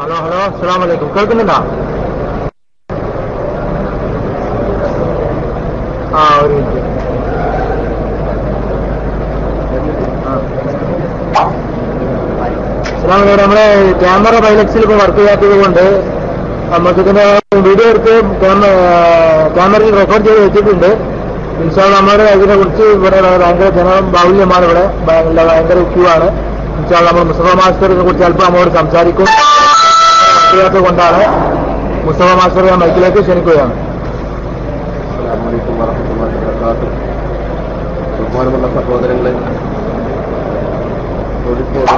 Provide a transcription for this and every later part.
Hello അസ്സലാമു അലൈക്കും. കേൾക്കുന്നുണ്ടോ? ഒരു മിനിറ്റ്. അസ്സലാമു അലൈക്കും. നമ്മളെ ക്യാമറ പൈലക്സിൽ ഇപ്പോൾ വർക്ക് ചെയ്യാത്തത് കൊണ്ട് നമുക്കിതിന്റെ വീഡിയോ എടുത്ത് ക്യാമറയിൽ റെക്കോർഡ് ചെയ്ത് വെച്ചിട്ടുണ്ട്. ഇൻഷാല്ലാ നമ്മൾ ഇതിനെ കുറിച്ച് ഇവിടെ ഭയങ്കര ജനബാഹുല്യമാണ്. ഇവിടെ ഭയങ്കര ക്യൂ ആണ്. ഇൻഷാല്ലാ നമ്മൾ മുസ്തഫ മാസ്റ്ററിനെ കുറിച്ച് അല്പം നമ്മോട് സംസാരിക്കും. ചെയ്യാത്തത് കൊണ്ടാണ് മുസ്തഫ മാസ്റ്റർ ഞാൻ മൈക്കിലേക്ക് ക്ഷണിക്കുകയാണ്. ബഹുമാനമുള്ള സഹോദരങ്ങളെ, കോഴിക്കോട്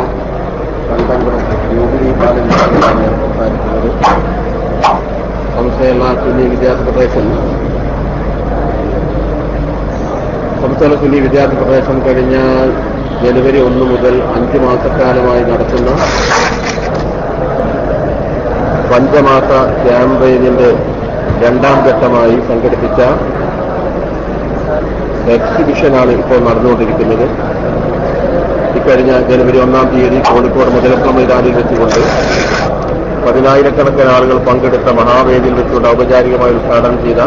കണ്ടംകുളം യൂബിലി ഹാളിൽ സംസാരിക്കുന്നത് സംസ്ഥാന സുന്നി വിദ്യാർത്ഥി ഫെഡറേഷൻ കഴിഞ്ഞ ജനുവരി 1 മുതൽ 5 മാസക്കാലമായി നടത്തുന്ന പഞ്ചമാസ ക്യാമ്പയിനിന്റെ 2ാം ഘട്ടമായി സംഘടിപ്പിച്ച എക്സിബിഷനാണ് ഇപ്പോൾ നടന്നുകൊണ്ടിരിക്കുന്നത്. ഇക്കഴിഞ്ഞ ജനുവരി 1-ാം തീയതി കോഴിക്കോട് മുതലക്ക മൈതാനിൽ വെച്ചുകൊണ്ട് 10,000-കണക്കിന് ആളുകൾ പങ്കെടുത്ത മഹാവേദിയിൽ വെച്ചുകൊണ്ട് ഔപചാരികമായി ഉദ്ഘാടനം ചെയ്ത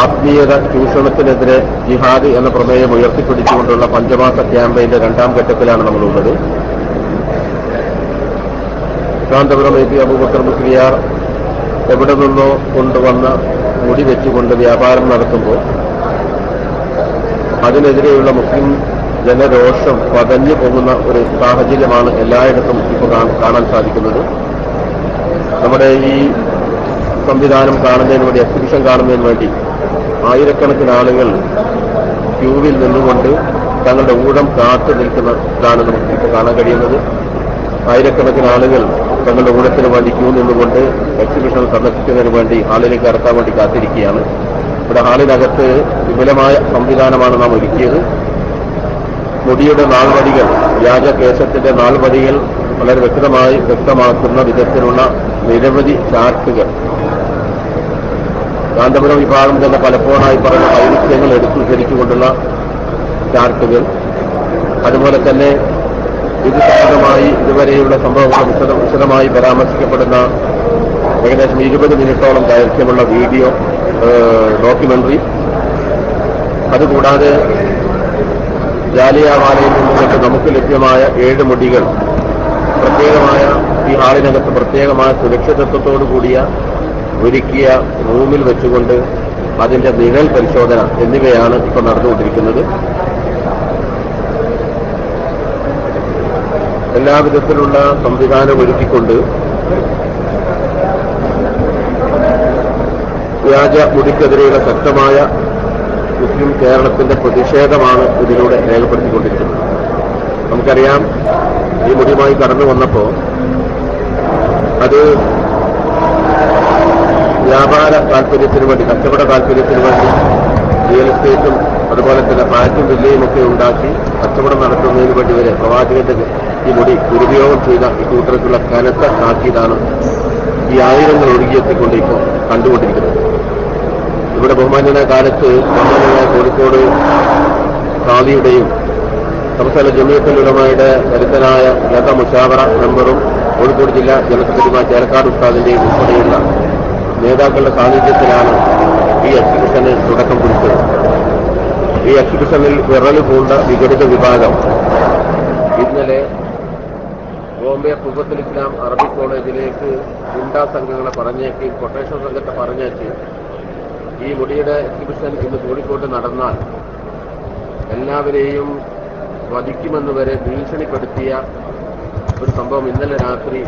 ആത്മീയത ചൂഷണത്തിനെതിരെ ജിഹാദ് എന്ന പ്രമേയം ഉയർത്തിപ്പിടിച്ചുകൊണ്ടുള്ള പഞ്ചമാസ ക്യാമ്പയിന്റെ 2ാം ഘട്ടത്തിലാണ് നമ്മളുള്ളത്. കാന്തപുരം എ പി അബൂബക്കർ മുസ്ലിയാർ എവിടെ നിന്നോ കൊണ്ടുവന്ന മുടി വെച്ചുകൊണ്ട് വ്യാപാരം നടത്തുമ്പോൾ അതിനെതിരെയുള്ള മുസ്ലിം ജനരോഷം പതഞ്ഞു പോകുന്ന ഒരു സാഹചര്യമാണ് എല്ലായിടത്തും ഇപ്പോൾ കാണാൻ സാധിക്കുന്നത്. നമ്മുടെ ഈ സംവിധാനം കാണുന്നതിന് വേണ്ടി, എക്സിബിഷൻ കാണുന്നതിന് വേണ്ടി ആയിരക്കണക്കിന് ആളുകൾ ക്യൂവിൽ നിന്നുകൊണ്ട് തങ്ങളുടെ ഊഴം കാത്തു നിൽക്കുന്നതാണ് നമുക്ക് ഇപ്പോൾ കാണാൻ കഴിയുന്നത്. ആയിരക്കണക്കിന് ആളുകൾ തങ്ങളുടെ ഊഴത്തിന് വേണ്ടി ക്യൂ നിന്നുകൊണ്ട് എക്സിബിഷൻ സന്ദർശിക്കുന്നതിന് വേണ്ടി ഹാളിലേക്ക് കടത്താൻ വേണ്ടി കാത്തിരിക്കുകയാണ്. ഇവിടെ ഹാളിനകത്ത് വിപുലമായ സംവിധാനമാണ് നാം ഒരുക്കിയത്. മുടിയുടെ നാൾവടികൾ, വ്യാജകേശത്തിന്റെ നാൾവടികൾ വളരെ വ്യക്തമാക്കുന്ന വിധത്തിലുള്ള നിരവധി ചാർട്ടുകൾ, കാന്തപുരം വിഭാഗം തന്നെ പലപ്പോഴായി പറഞ്ഞ വൈരുദ്ധ്യങ്ങൾ എടുത്തുദ്ധരിച്ചുകൊണ്ടുള്ള ചാർട്ടുകൾ, അതുപോലെ തന്നെ ഇത് സംബന്ധമായി ഇതുവരെയുള്ള സംഭവങ്ങൾ വിശദമായി പരാമർശിക്കപ്പെടുന്ന ഏകദേശം 20 മിനിറ്റോളം ദൈർഘ്യമുള്ള വീഡിയോ ഡോക്യുമെന്ററി, അതുകൂടാതെ ജാലിയൻവാലയിൽ നിന്നുകൊണ്ട് നമുക്ക് ലഭ്യമായ 7 മുടികൾ പ്രത്യേകമായ ഈ ഹാളിനകത്ത് പ്രത്യേകമായ സുരക്ഷിതത്വത്തോടു കൂടിയ ഒരുക്കിയ റൂമിൽ വെച്ചുകൊണ്ട് അതിന്റെ നിഴൽ പരിശോധന എന്നിവയാണ് ഇപ്പോൾ നടന്നുകൊണ്ടിരിക്കുന്നത്. എല്ലാവിധത്തിലുള്ള സംവിധാനം ഒരുക്കിക്കൊണ്ട് വ്യാജ മുടിക്കെതിരെയുള്ള ശക്തമായ മുസ്ലിം കേരളത്തിന്റെ പ്രതിഷേധമാണ് ഇതിലൂടെ രേഖപ്പെടുത്തിക്കൊണ്ടിരിക്കുന്നത്. നമുക്കറിയാം, ഈ മുടിയുമായി കടന്നു വന്നപ്പോൾ അത് വ്യാപാര താല്പര്യത്തിന് വേണ്ടി, കച്ചവട താല്പര്യത്തിന് വേണ്ടി റിയൽ എസ്റ്റേറ്റും അതുപോലെ തന്നെ ഫ്ലാറ്റും വില്ലയും ഒക്കെ ഉണ്ടാക്കി കച്ചവടം നടത്തുന്നതിന് വേണ്ടി വരെ പ്രവാചകന്റെ ഈ മുടി ദുരുപയോഗം ചെയ്ത ഈ കൂട്ടർക്കുള്ള കനത്ത താക്കീതാണ് ഈ ആയിരങ്ങൾ ഒഴുകിയെത്തിക്കൊണ്ട് ഇപ്പോൾ കണ്ടുകൊണ്ടിരിക്കുന്നത്. ഇവിടെ ബഹുമാന്യനായ കാലത്ത് ബഹുമാന്യനായ കോഴിക്കോട് ഖാദിയുടെയും സംസ്ഥാന ജമിയത്തുൽ ഉലമയുടെ കരുത്തനായ ലത മുഷാവറ മെമ്പറും കോഴിക്കോട് ജില്ലാ ജനറൽ സെക്രട്ടറിയുമായ ചേലക്കാട് ഉസ്താദിന്റെയും ഉൾപ്പെടെയുള്ള നേതാക്കളുടെ സാന്നിധ്യത്തിലാണ് ഈ എക്സിബിഷന് തുടക്കം കുറിച്ചത്. ഈ എക്സിബിഷനിൽ വിറല് പൂണ്ട വിഘടിത വിഭാഗം ഇന്നലെ ബോംബെ ഖുവത്തുൽ ഇസ്ലാം അറബിക് കോളേജിലേക്ക് ഗുണ്ടാ സംഘങ്ങളെ പറഞ്ഞേക്ക്, കൊട്ടേഷൻ സംഘത്തെ പറഞ്ഞേക്ക് ഈ മുടിയുടെ എക്സിബിഷൻ ഇന്ന് കോഴിക്കോട്ട് നടന്നാൽ എല്ലാവരെയും വധിക്കുമെന്ന് വരെ ഭീഷണിപ്പെടുത്തിയ ഒരു സംഭവം ഇന്നലെ രാത്രി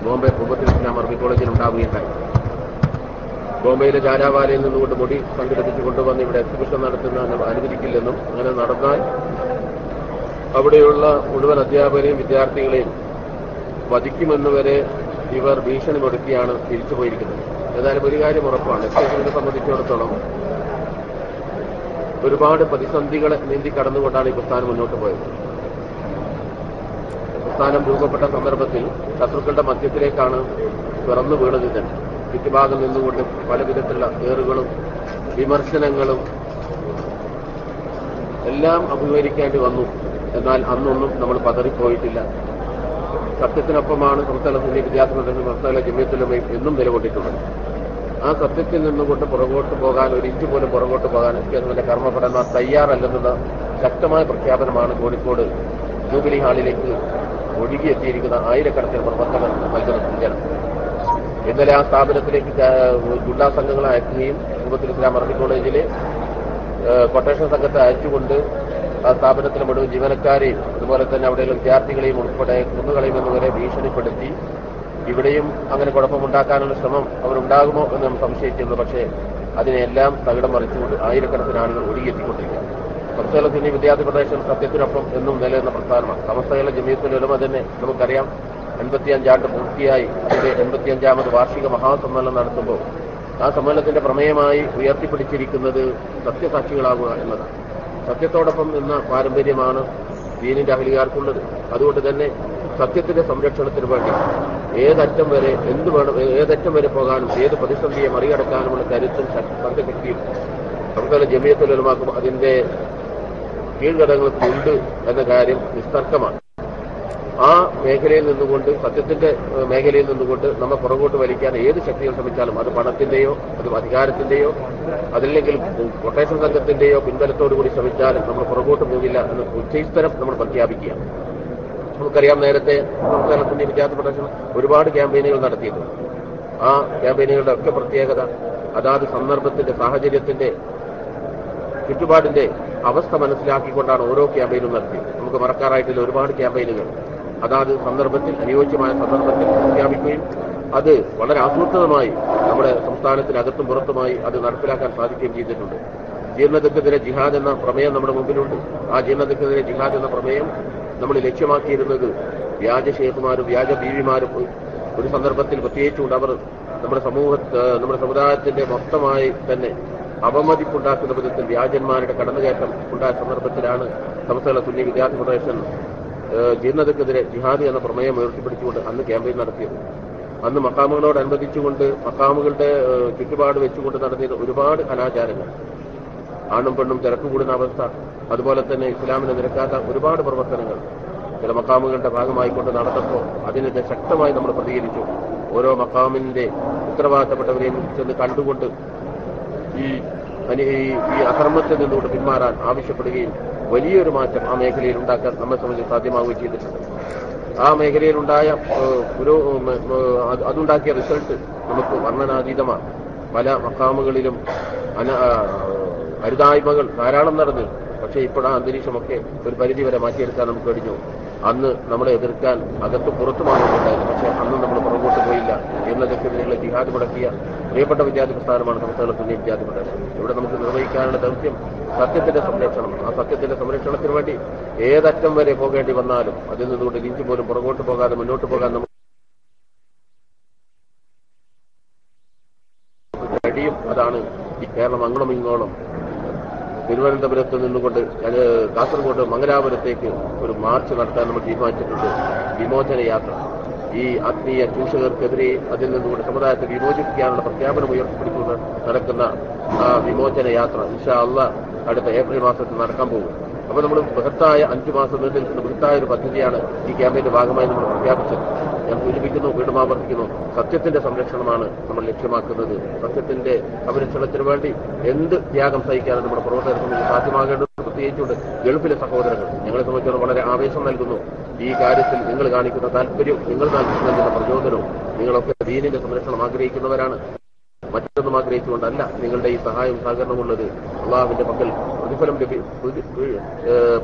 ബോംബെ ഖുവത്തുൽ ഇസ്ലാം അറബിക് കോളേജിൽ ഉണ്ടാവുകയുണ്ടായി. ബോംബെയിലെ ജാലിയൻവാലയിൽ നിന്നുകൊണ്ട് മുടി സംഘടിപ്പിച്ചു കൊണ്ടുവന്ന് ഇവിടെ എക്സിബിഷൻ നടത്തുന്ന അനുവദിക്കില്ലെന്നും അങ്ങനെ നടന്നാൽ അവിടെയുള്ള മുഴുവൻ അധ്യാപകരെയും വിദ്യാർത്ഥികളെയും വധിക്കുമെന്ന് വരെ ഇവർ ഭീഷണി മുടക്കിയാണ് തിരിച്ചുപോയിരിക്കുന്നത്. ഏതായാലും ഒരു കാര്യം ഉറപ്പാണ്, എക്സിബിഷനെ സംബന്ധിച്ചിടത്തോളം ഒരുപാട് പ്രതിസന്ധികളെ നീന്തി കടന്നുകൊണ്ടാണ് ഈ പ്രസ്ഥാനം മുന്നോട്ട് പോയത്. പ്രസ്ഥാനം രൂപപ്പെട്ട സന്ദർഭത്തിൽ ശത്രുക്കളുടെ മധ്യത്തിലേക്കാണ് പിറന്നു വീണത് തന്നെ. ചുറ്റുഭാഗം നിന്നുകൊണ്ട് പല വിധത്തിലുള്ള ഏറുകളും വിമർശനങ്ങളും എല്ലാം അഭിമുഖീകരിക്കേണ്ടി വന്നു. എന്നാൽ അന്നൊന്നും നമ്മൾ പതറിപ്പോയിട്ടില്ല. സത്യത്തിനൊപ്പമാണ് സംസ്ഥാന സുന്നി വിദ്യാർത്ഥി പ്രദേശം സംസ്ഥാന ജമിയത്തുലമയും എന്നും നിലകൊണ്ടിട്ടുള്ളത്. ആ സത്യത്തിൽ നിന്നുകൊണ്ട് പുറകോട്ട് പോകാൻ, ഒരു ഇഞ്ച് പോലും പുറകോട്ട് പോകാൻ എസ്കേഎസിന്റെ കർമ്മപരന്മാർ തയ്യാറല്ലെന്നുള്ള ശക്തമായ പ്രഖ്യാപനമാണ് കോഴിക്കോട് ജൂബിലി ഹാളിലേക്ക് ഒഴുകിയെത്തിയിരിക്കുന്ന ആയിരക്കണക്കിന് പ്രവർത്തകർ നൽകുന്ന സൂചന. ഇന്നലെ ആ സ്ഥാപനത്തിലേക്ക് ഗുണ്ടാ സംഘങ്ങളെ അയക്കുകയും രൂപത്തിൽ ഇസ്ലാം അറബി കോളേജിലെ കൊട്ടേഷൻ സംഘത്തെ അയച്ചുകൊണ്ട് ആ സ്ഥാപനത്തിലെ മുഴുവൻ ജീവനക്കാരെയും അതുപോലെ തന്നെ അവിടെയുള്ള വിദ്യാർത്ഥികളെയും ഉൾപ്പെടെ കുന്നുകളയുമെന്നുവരെ ഭീഷണിപ്പെടുത്തി ഇവിടെയും അങ്ങനെ കുഴപ്പമുണ്ടാക്കാനുള്ള ശ്രമം അവരുണ്ടാകുമോ എന്ന് നാം സംശയിച്ചിരുന്നു. പക്ഷേ അതിനെല്ലാം തകിടം മറിച്ചുകൊണ്ട് ആയിരക്കണക്കിന് ആളുകൾ ഒഴുകിയെത്തിക്കൊണ്ടിരിക്കുകയാണ്. സമസ്തയിലെ സുന്നി വിദ്യാർത്ഥി പ്രദേശം സത്യത്തിനൊപ്പം എന്നും നിലനിന്ന പ്രസ്ഥാനമാണ്. സമസ്തയിലെ ജമിയത്തുൽ ഉലമ തന്നെ നമുക്കറിയാം 85 ആണ്ട് പൂർത്തിയായി അതിന്റെ 85ാമത് വാർഷിക മഹാസമ്മേളനം നടത്തുമ്പോൾ ആ സമ്മേളനത്തിന്റെ പ്രമേയമായി ഉയർത്തിപ്പിടിച്ചിരിക്കുന്നത് സത്യസാക്ഷികളാകുക എന്നതാണ്. സത്യത്തോടൊപ്പം എന്ന പാരമ്പര്യമാണ് ദീനിന്റെ അഹ്ലികാർക്കുള്ളത്. അതുകൊണ്ട് തന്നെ സത്യത്തിന്റെ സംരക്ഷണത്തിന് വേണ്ടി ഏതറ്റം വരെ ഏതറ്റം വരെ പോകാനും ഏത് പ്രതിസന്ധിയെ മറികടക്കാനുമുള്ള കരുത്തും സംഘശക്തിയും നമുക്കത് ജമിയത്തുൽ ഉലമാക്കും അതിന്റെ കീഴ്ഘടകങ്ങൾക്ക് ഉണ്ട് എന്ന കാര്യം നിസ്തർക്കമാണ്. ആ മേഖലയിൽ നിന്നുകൊണ്ട്, സത്യത്തിന്റെ മേഖലയിൽ നിന്നുകൊണ്ട് നമ്മെ പുറകോട്ട് വലിക്കാൻ ഏത് ശക്തികൾ ശ്രമിച്ചാലും, അത് പണത്തിന്റെയോ അത് അധികാരത്തിന്റെയോ അതല്ലെങ്കിൽ കൊട്ടേഷൻ സംഘത്തിന്റെയോ പിൻബലത്തോടുകൂടി ശ്രമിച്ചാലും നമ്മൾ പുറകോട്ട് പോകില്ല എന്ന് ഉച്ചസ്ഥരം നമ്മൾ പ്രഖ്യാപിക്കുക. നമുക്കറിയാം, നേരത്തെ സംസ്ഥാനത്തിന്റെ വിദ്യാർത്ഥി പ്രദർശനം ഒരുപാട് ക്യാമ്പയിനുകൾ നടത്തിയിട്ടുണ്ട്. ആ ക്യാമ്പയിനുകളുടെ ഒക്കെ പ്രത്യേകത അതാത് സന്ദർഭത്തിന്റെ, സാഹചര്യത്തിന്റെ, ചുറ്റുപാടിന്റെ അവസ്ഥ മനസ്സിലാക്കിക്കൊണ്ടാണ് ഓരോ ക്യാമ്പയിനും നടത്തിയത്. നമുക്ക് മറക്കാറായിട്ടുള്ള ഒരുപാട് ക്യാമ്പയിനുകൾ അതാത് സന്ദർഭത്തിൽ, അനുയോജ്യമായ സന്ദർഭത്തിൽ പ്രഖ്യാപിക്കുകയും അത് വളരെ ആസൂത്രിതമായി നമ്മുടെ സംസ്ഥാനത്തിനകത്തും പുറത്തുമായി അത് നടപ്പിലാക്കാൻ സാധിക്കുകയും ചെയ്തിട്ടുണ്ട്. ജീർണതക്കെതിരെ ജിഹാദ് എന്ന പ്രമേയം നമ്മുടെ മുമ്പിലുണ്ട്. ആ ജീർണതക്കെതിരെ ജിഹാദ് എന്ന പ്രമേയം നമ്മൾ ലക്ഷ്യമാക്കിയിരുന്നത് വ്യാജ ഷേഖുമാരും വ്യാജ ബീവിമാരും ഒരു സന്ദർഭത്തിൽ പ്രത്യേകിച്ചുകൊണ്ട് അവർ നമ്മുടെ സമുദായത്തിന്റെ മൊത്തമായി തന്നെ അപമതിപ്പുണ്ടാക്കുന്ന വിധത്തിൽ വ്യാജന്മാരുടെ കടന്നുകയറ്റം ഉണ്ടായ സന്ദർഭത്തിലാണ് സമസ്തയിലെ സുന്നി വിദ്യാർത്ഥി ഫെഡറേഷൻ ജീർണതക്കെതിരെ ജിഹാദ് എന്ന പ്രമേയം ഉയർത്തിപ്പിടിച്ചുകൊണ്ട് അന്ന് ക്യാമ്പയിൻ നടത്തിയത്. അന്ന് മക്കാമുകളോടനുബന്ധിച്ചുകൊണ്ട് മക്കാമുകളുടെ ചുറ്റുപാട് വെച്ചുകൊണ്ട് നടത്തിയത് ഒരുപാട് അനാചാരങ്ങൾ, ആണും പെണ്ണും തിരക്ക് കൂടുന്ന അവസ്ഥ, അതുപോലെ തന്നെ ഇസ്ലാമിനെ നിരക്കാത്ത ഒരുപാട് പ്രവർത്തനങ്ങൾ ചില മക്കാമുകളുടെ ഭാഗമായിക്കൊണ്ട് നടന്നപ്പോൾ അതിനെതിരെ ശക്തമായി നമ്മൾ പ്രതികരിച്ചു. ഓരോ മക്കാമിന്റെ ഉത്തരവാദിത്തപ്പെട്ടവരെയും ചെന്ന് കണ്ടുകൊണ്ട് ഈ അധർമ്മത്തിൽ നിന്നുകൊണ്ട് പിന്മാറാൻ ആവശ്യപ്പെടുകയും വലിയൊരു മാറ്റം ആ മേഖലയിൽ ഉണ്ടാക്കാൻ നമ്മെ സംബന്ധിച്ച് സാധ്യമാവുകയും ചെയ്തിട്ടുണ്ട്. ആ മേഖലയിലുണ്ടായ അതുണ്ടാക്കിയ റിസൾട്ട് നമുക്ക് വർണ്ണനാതീതമാണ്. പല മക്കാമുകളിലും അരുതായ്മകൾ ധാരാളം നടന്നു. പക്ഷേ ഇപ്പോൾ ആ അന്തരീക്ഷമൊക്കെ ഒരു പരിധിവരെ മാറ്റിയെടുക്കാൻ നമുക്ക് കഴിഞ്ഞു. അന്ന് നമ്മളെ എതിർക്കാൻ അകത്തും പുറത്തുമാണ് ഉണ്ടായത്. പക്ഷേ അന്ന് നമ്മൾ പുറകോട്ട് പോയില്ല. എന്നതൊക്കെതിരെയുള്ള ജിഹാദ് മുടക്കിയ പ്രിയപ്പെട്ട വിദ്യാർത്ഥി പ്രസ്ഥാനമാണ് സംസ്ഥാന സുന്നി വിദ്യാർത്ഥി പ്രദേശം. ഇവിടെ നമുക്ക് നിർവഹിക്കാനുള്ള ദൗത്യം സത്യത്തിന്റെ സംരക്ഷണം. ആ സത്യത്തിന്റെ സംരക്ഷണത്തിന് വേണ്ടി ഏതറ്റം വരെ പോകേണ്ടി വന്നാലും അതിൽ നിന്നുകൊണ്ട് ഇഞ്ച് പോലും പുറകോട്ട് പോകാതെ മുന്നോട്ട് പോകാൻ നമുക്ക് കഴിയും. അതാണ് ഈ കേരളം അങ്ങോളം ഇങ്ങോളം തിരുവനന്തപുരത്ത് നിന്നുകൊണ്ട് കാസർഗോഡ് മംഗലാപുരത്തേക്ക് ഒരു മാർച്ച് നടത്താൻ നമ്മൾ തീരുമാനിച്ചിട്ടുണ്ട്. വിമോചന യാത്ര. ഈ ആത്മീയ ചൂഷകർക്കെതിരെ അതിൽ നിന്നുകൊണ്ട് സമുദായത്തെ വിമോചിപ്പിക്കാനുള്ള പ്രഖ്യാപനം ഉയർത്തിപ്പിടിച്ചുകൊണ്ട് നടക്കുന്ന ആ വിമോചന യാത്ര ഇൻഷാ അല്ലാഹ് അടുത്ത ഏപ്രിൽ മാസത്തിൽ നടക്കാൻ പോകും. അപ്പോൾ നമ്മൾ ബൃഹത്തായ 5 മാസം നീണ്ടു നിൽക്കുന്ന ബൃഹത്തായ ഒരു പദ്ധതിയാണ് ഈ ക്യാമ്പയിന്റെ ഭാഗമായി നമ്മൾ പ്രഖ്യാപിച്ചത്. ഞാൻ സൂചിപ്പിക്കുന്നു, വീണ്ടും ആവർത്തിക്കുന്നു, സത്യത്തിന്റെ സംരക്ഷണമാണ് നമ്മൾ ലക്ഷ്യമാക്കുന്നത്. സത്യത്തിന്റെ സംരക്ഷണത്തിന് വേണ്ടി എന്ത് ത്യാഗം സഹിക്കാനും നമ്മുടെ പ്രവർത്തകർക്ക് സാധ്യമാകേണ്ടത്. പ്രത്യേകിച്ചുകൊണ്ട് ഗൾഫിലെ സഹോദരങ്ങൾ ഞങ്ങളെ സംബന്ധിച്ചിടത്തോളം വളരെ ആവേശം നൽകുന്നു. ഈ കാര്യത്തിൽ നിങ്ങൾ കാണിക്കുന്ന താല്പര്യവും നിങ്ങൾ നൽകുന്ന പ്രചോദനവും, നിങ്ങളൊക്കെ ദീനിന്റെ സംരക്ഷണം ആഗ്രഹിക്കുന്നവരാണ്, മറ്റൊന്നും ആഗ്രഹിച്ചുകൊണ്ടല്ല നിങ്ങളുടെ ഈ സഹായവും സഹകരണമുള്ളത്. അള്ളാഹുവിന്റെ പക്കൽ പ്രതിഫലം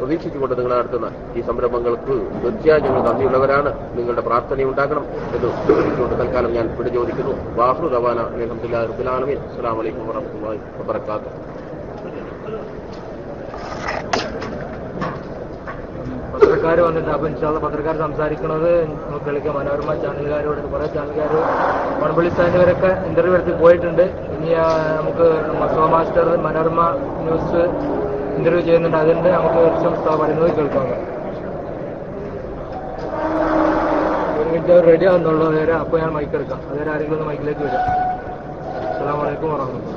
പ്രതീക്ഷിച്ചുകൊണ്ട് നിങ്ങൾ നടത്തുന്ന ഈ സംരംഭങ്ങൾക്ക് തീർച്ചയായും ഞങ്ങൾ നന്ദിയുള്ളവരാണ്. നിങ്ങളുടെ പ്രാർത്ഥനയുണ്ടാകണം എന്ന് പ്രതീക്ഷിച്ചുകൊണ്ട് തൽക്കാലം ഞാൻ ഇവിടെ ചോദിക്കുന്നു. വാഹ്റു റവാന അൽഹംദുലില്ലാഹി റബ്ബിൽ ആലമീൻ. അസ്സലാമു അലൈക്കും വറഹ്മത്തുള്ളാഹി വബറകാതുഹു. പത്രക്കാർ വന്നിട്ട് അപ്പം ഇൻഷാല്ലാഹ് പത്രക്കാർ സംസാരിക്കുന്നത് നമുക്ക് കേൾക്കാം. മനോരമ ചാനലുകാരോട് കുറേ ചാനലുകാർ മണപ്പള്ളി സ്ഥാനിവരൊക്കെ ഇന്റർവ്യൂ എടുത്ത് പോയിട്ടുണ്ട്. ഇനി നമുക്ക് മസോ മാസ്റ്റർ മനോരമ ന്യൂസ് ഇന്റർവ്യൂ ചെയ്യുന്നുണ്ട്. അതിന്റെ നമുക്ക് പറയുന്നത് കേൾക്കാം. ഒരു മിനിറ്റ് അവർ റെഡി ആവുന്നുള്ളൂ. അതുവരെ അപ്പോൾ ഞാൻ മൈക്ക് എടുക്കാം. അതുവരെ ആരെങ്കിലും ഒന്ന് മൈക്കിലേക്ക് വരാം. അസ്സലാമു അലൈക്കും വറഹ്മത്തുള്ളാഹി.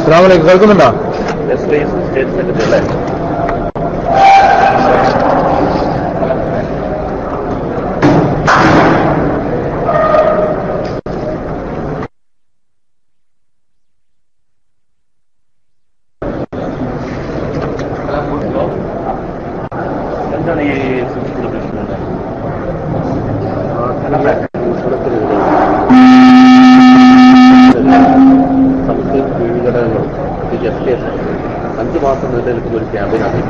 അസ്സലാമു അലൈക്കും. കേൾക്കുന്നുണ്ടോ? സ്റ്റേറ്റ് സെക്രട്ടറി അല്ലേ? എന്താണ് ഈ സംസ്കൃത ഘടകങ്ങളും ജസ്റ്റിസ് 5 മാസം നീണ്ടു നിൽക്കുന്ന ഒരു ക്യാമ്പയിനാണ്.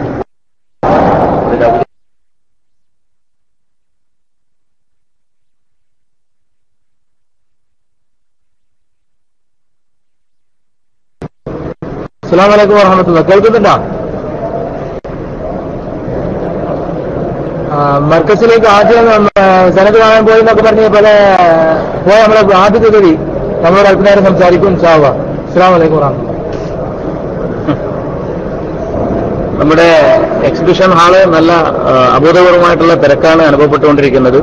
അസ്സലാമു അലൈക്കും വറഹ്മത്തുള്ളാഹി. കേൾക്കുന്നുണ്ടോ? മർക്കസിലേക്ക് ആദ്യം സനത് കാണാൻ പോയി എന്നൊക്കെ പറഞ്ഞ പോലെ പോയ നമ്മളെ ആദ്യത്തെ ഗതി നമ്മളോട് അല്പനേരം സംസാരിക്കും. ഇൻഷാ അല്ലാഹ്. അസ്സലാമു അലൈക്കും വറഹ്മത്തുള്ളാഹി. നമ്മുടെ എക്സിബിഷൻ ഹാള് നല്ല അഭൂതപൂർവമായിട്ടുള്ള തിരക്കാണ് അനുഭവപ്പെട്ടുകൊണ്ടിരിക്കുന്നത്.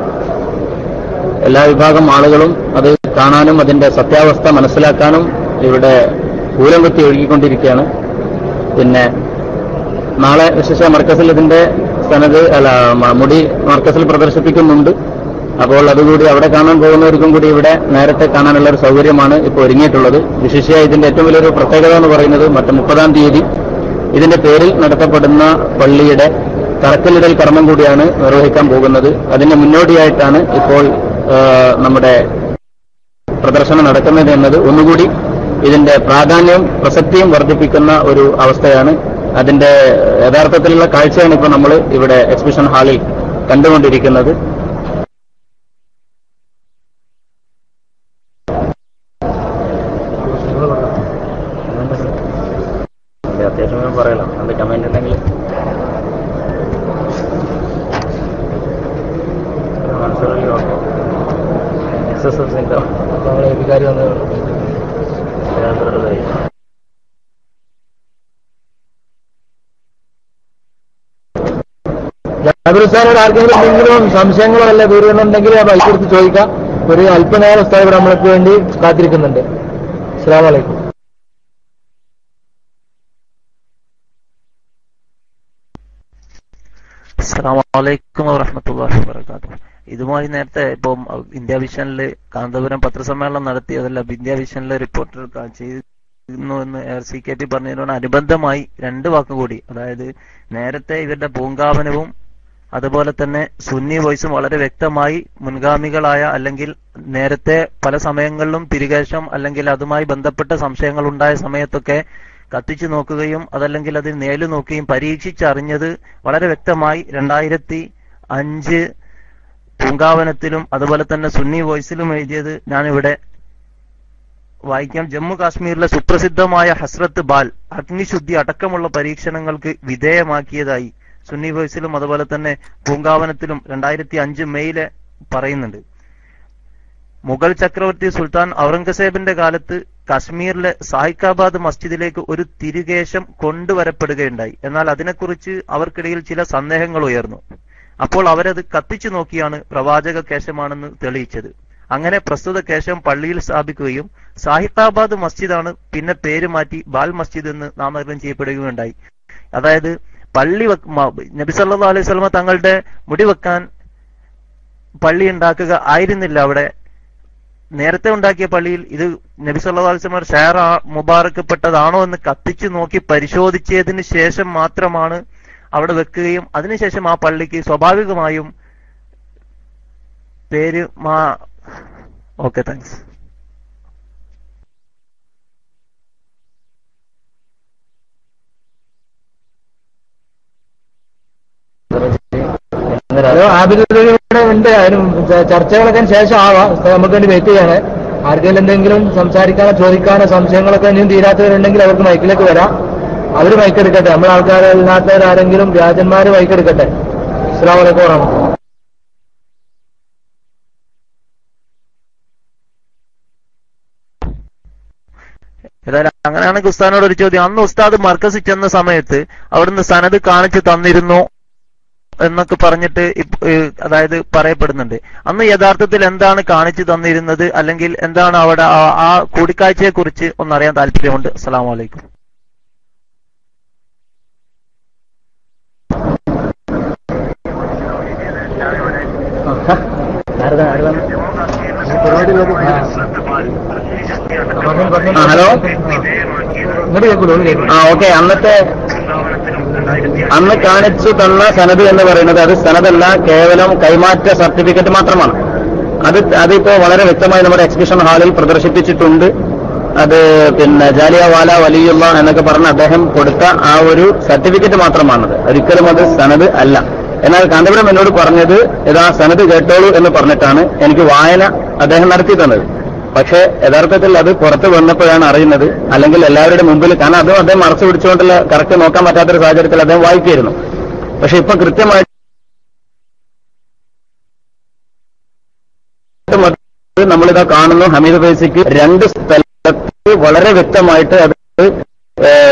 എല്ലാ വിഭാഗം ആളുകളും അത് കാണാനും അതിന്റെ സത്യാവസ്ഥ മനസ്സിലാക്കാനും ഇവിടെ പൂരം കുത്തി ഒഴുകിക്കൊണ്ടിരിക്കുകയാണ്. പിന്നെ നാളെ വിശേഷ മർക്കസിൽ ഇതിന്റെ സനത് മുടി മർക്കസിൽ പ്രദർശിപ്പിക്കുന്നുണ്ട്. അപ്പോൾ അതുകൂടി അവിടെ കാണാൻ പോകുന്നവർക്കും കൂടി ഇവിടെ നേരത്തെ കാണാനുള്ള ഒരു സൗകര്യമാണ് ഇപ്പോൾ ഒരുങ്ങിയിട്ടുള്ളത്. വിശേഷ ഇതിന്റെ ഏറ്റവും വലിയൊരു പ്രത്യേകത എന്ന് പറയുന്നത് മറ്റ് 30-ാം തീയതി ഇതിന്റെ പേരിൽ നടത്തപ്പെടുന്ന പള്ളിയുടെ തറക്കല്ലിടൽ കർമ്മം കൂടിയാണ് നിർവഹിക്കാൻ പോകുന്നത്. അതിന്റെ മുന്നോടിയായിട്ടാണ് ഇപ്പോൾ നമ്മുടെ പ്രദർശനം നടക്കുന്നത് എന്നത് ഒന്നുകൂടി ഇതിന്റെ പ്രാധാന്യവും പ്രസക്തിയും വർദ്ധിപ്പിക്കുന്ന ഒരു അവസ്ഥയാണ്. അതിന്റെ യഥാർത്ഥത്തിലുള്ള കാഴ്ചയാണ് ഇപ്പോൾ നമ്മൾ ഇവിടെ എക്സിബിഷൻ ഹാളിൽ കണ്ടുകൊണ്ടിരിക്കുന്നത്. അത്യാവശ്യം പറയலாம். അത് കമന്റ് ഉണ്ടെങ്കിൽ എക്സസൈസിന്റെ അധികാരി വന്ന് ജാബിറുസാനോട് ആർക്കെങ്കിലും എന്തെങ്കിലും സംശയങ്ങളോ അല്ല ദൂരമുണ്ടെങ്കിൽ ആ ബൈക്ക് എടുത്ത് ചോദിക്കാം. ഒരു അല്പനേരം സ്ഥലം ഇവിടെ നമ്മൾക്ക് വേണ്ടി കാത്തിരിക്കുന്നുണ്ട്. അസ്സലാമു അലൈക്കും. അസ്സലാമു അലൈക്കും വറഹ്മത്തുള്ളാഹി വബറകാതുഹു. ഇതുമായി നേരത്തെ ഇപ്പം ഇന്ത്യ വിഷനില് കാന്തപുരം പത്രസമ്മേളനം നടത്തി അതെല്ലാം ഇന്ത്യ വിഷനിലെ റിപ്പോർട്ടർ ചെയ്യുന്നു എന്ന് RCKP പറഞ്ഞതിനോട് അനുബന്ധമായി 2 വാക്ക് കൂടി, അതായത് നേരത്തെ ഇവരുടെ പൂങ്കാവനവും അതുപോലെ തന്നെ സുന്നി വോയിസും വളരെ വ്യക്തമായി മുൻഗാമികളായ അല്ലെങ്കിൽ നേരത്തെ പല സമയങ്ങളിലും തിരികേശം അല്ലെങ്കിൽ അതുമായി ബന്ധപ്പെട്ട സംശയങ്ങൾ ഉണ്ടായ സമയത്തൊക്കെ കത്തിച്ചു നോക്കുകയും അതല്ലെങ്കിൽ അതിൽ നേലു നോക്കുകയും പരീക്ഷിച്ചറിഞ്ഞത് വളരെ വ്യക്തമായി 2005 പൂങ്കാവനത്തിലും അതുപോലെ തന്നെ സുന്നി വോയിസിലും എഴുതിയത് ഞാനിവിടെ വായിക്കാം. ജമ്മു കാശ്മീരിലെ സുപ്രസിദ്ധമായ ഹസ്രത്ത് ബാൽ അഗ്നിശുദ്ധി അടക്കമുള്ള പരീക്ഷണങ്ങൾക്ക് വിധേയമാക്കിയതായി സുന്നി വോയിസിലും അതുപോലെ തന്നെ പൂങ്കാവനത്തിലും 2005 മെയില് പറയുന്നുണ്ട്. മുഗൾ ചക്രവർത്തി സുൽത്താൻ ഔറംഗസേബിന്റെ കാലത്ത് കാശ്മീരിലെ സാഹിക്കാബാദ് മസ്ജിദിലേക്ക് ഒരു തിരുകേശം കൊണ്ടുവരപ്പെടുകയുണ്ടായി. എന്നാൽ അതിനെക്കുറിച്ച് അവർക്കിടയിൽ ചില സന്ദേഹങ്ങൾ ഉയർന്നു. അപ്പോൾ അവരത് കത്തിച്ചു നോക്കിയാണ് പ്രവാചക കേശമാണെന്ന് തെളിയിച്ചത്. അങ്ങനെ പ്രസ്തുത കേശം പള്ളിയിൽ സ്ഥാപിക്കുകയും സാഹിത്താബാദ് മസ്ജിദാണ് പിന്നെ പേര് മാറ്റി ബാൽ മസ്ജിദ് എന്ന് നാമകരണം ചെയ്യപ്പെടുകയുണ്ടായി. അതായത് പള്ളി നബി സല്ലല്ലാഹു അലൈഹി വസല്ലം തങ്ങളുടെ മുടി വെക്കാൻ പള്ളി ഉണ്ടാക്കുക ആയിരുന്നില്ല അവിടെ. നേരത്തെ ഉണ്ടാക്കിയ പള്ളിയിൽ ഇത് നബി സല്ലല്ലാഹു അലൈഹി വസല്ലം ഷഹർ മുബാറക്കപ്പെട്ടതാണോ എന്ന് കത്തിച്ചു നോക്കി പരിശോധിച്ചതിന് ശേഷം മാത്രമാണ് അവിടെ വെക്കുകയും അതിനുശേഷം ആ പള്ളിക്ക് സ്വാഭാവികമായും പേര് ഓക്കെ താങ്ക്സ്. ആബിദുടെ ഉണ്ട്. അതിന് ചർച്ചകളൊക്കെ ശേഷം ആവാം. നമുക്ക് വേണ്ടി വെയിറ്റ് ചെയ്യാണ്. ആർക്കെങ്കിലും എന്തെങ്കിലും സംസാരിക്കാനോ ചോദിക്കാനോ സംശയങ്ങളൊക്കെ ഇനിയും തീരാത്തവരുണ്ടെങ്കിൽ അവർക്ക് മൈക്കിലേക്ക് വരാം. അവര് മൈക്കെടുക്കട്ടെ. നമ്മളെ ആൾക്കാരല്ലാത്തവരാരെങ്കിലും വ്യാജന്മാര് മൈക്കെടുക്കട്ടെ. അസ്സലാമു അലൈക്കും വറഹ്മത്തുള്ളാഹി. ഏതായാലും അങ്ങനെയാണെങ്കിൽ ഉസ്താദിനോട് ഒരു ചോദ്യം. അന്ന് ഉസ്താദ് മർക്കസിൽ ചെന്ന സമയത്ത് അവിടുന്ന് സനത് കാണിച്ചു തന്നിരുന്നു എന്നൊക്കെ പറഞ്ഞിട്ട് അതായത് പറയപ്പെടുന്നുണ്ട്. അന്ന് യഥാർത്ഥത്തിൽ എന്താണ് കാണിച്ചു തന്നിരുന്നത്, അല്ലെങ്കിൽ എന്താണ് അവിടെ ആ കൂടിക്കാഴ്ചയെ കുറിച്ച് ഒന്നറിയാൻ താല്പര്യമുണ്ട്. അസ്സലാമു അലൈക്കും. ഹലോ. ഓക്കെ. അന്ന് കാണിച്ചു തന്ന സനത് എന്ന് പറയുന്നത് അത് സനതല്ല, കേവലം കൈമാറ്റ സർട്ടിഫിക്കറ്റ് മാത്രമാണ്. അതിപ്പോ വളരെ വ്യക്തമായി നമ്മുടെ എക്സിബിഷൻ ഹാളിൽ പ്രദർശിപ്പിച്ചിട്ടുണ്ട്. അത് പിന്നെ ജാലിയവാല വലിയുള്ള എന്നൊക്കെ പറഞ്ഞ് അദ്ദേഹം കൊടുത്ത ആ ഒരു സർട്ടിഫിക്കറ്റ് മാത്രമാണത്. ഒരിക്കലും അത് സനത് അല്ല. എന്നാൽ കാന്തപുരം എന്നോട് പറഞ്ഞത് ഇതാ സനത് കേട്ടോളൂ എന്ന് പറഞ്ഞിട്ടാണ് എനിക്ക് വായന അദ്ദേഹം നടത്തി തന്നത്. പക്ഷേ യഥാർത്ഥത്തിൽ അത് പുറത്ത് വന്നപ്പോഴാണ് അറിയുന്നത്. അല്ലെങ്കിൽ എല്ലാവരുടെ മുമ്പിൽ, കാരണം അതും അദ്ദേഹം മറച്ചു പിടിച്ചുകൊണ്ടുള്ള കറക്റ്റ് നോക്കാൻ പറ്റാത്തൊരു സാഹചര്യത്തിൽ അദ്ദേഹം വായിക്കായിരുന്നു. പക്ഷെ ഇപ്പൊ കൃത്യമായിട്ട് നമ്മളിതാ കാണുന്നു, ഹമീദ് ഫൈസിക്ക് 2 സ്ഥലത്ത് വളരെ വ്യക്തമായിട്ട് അത്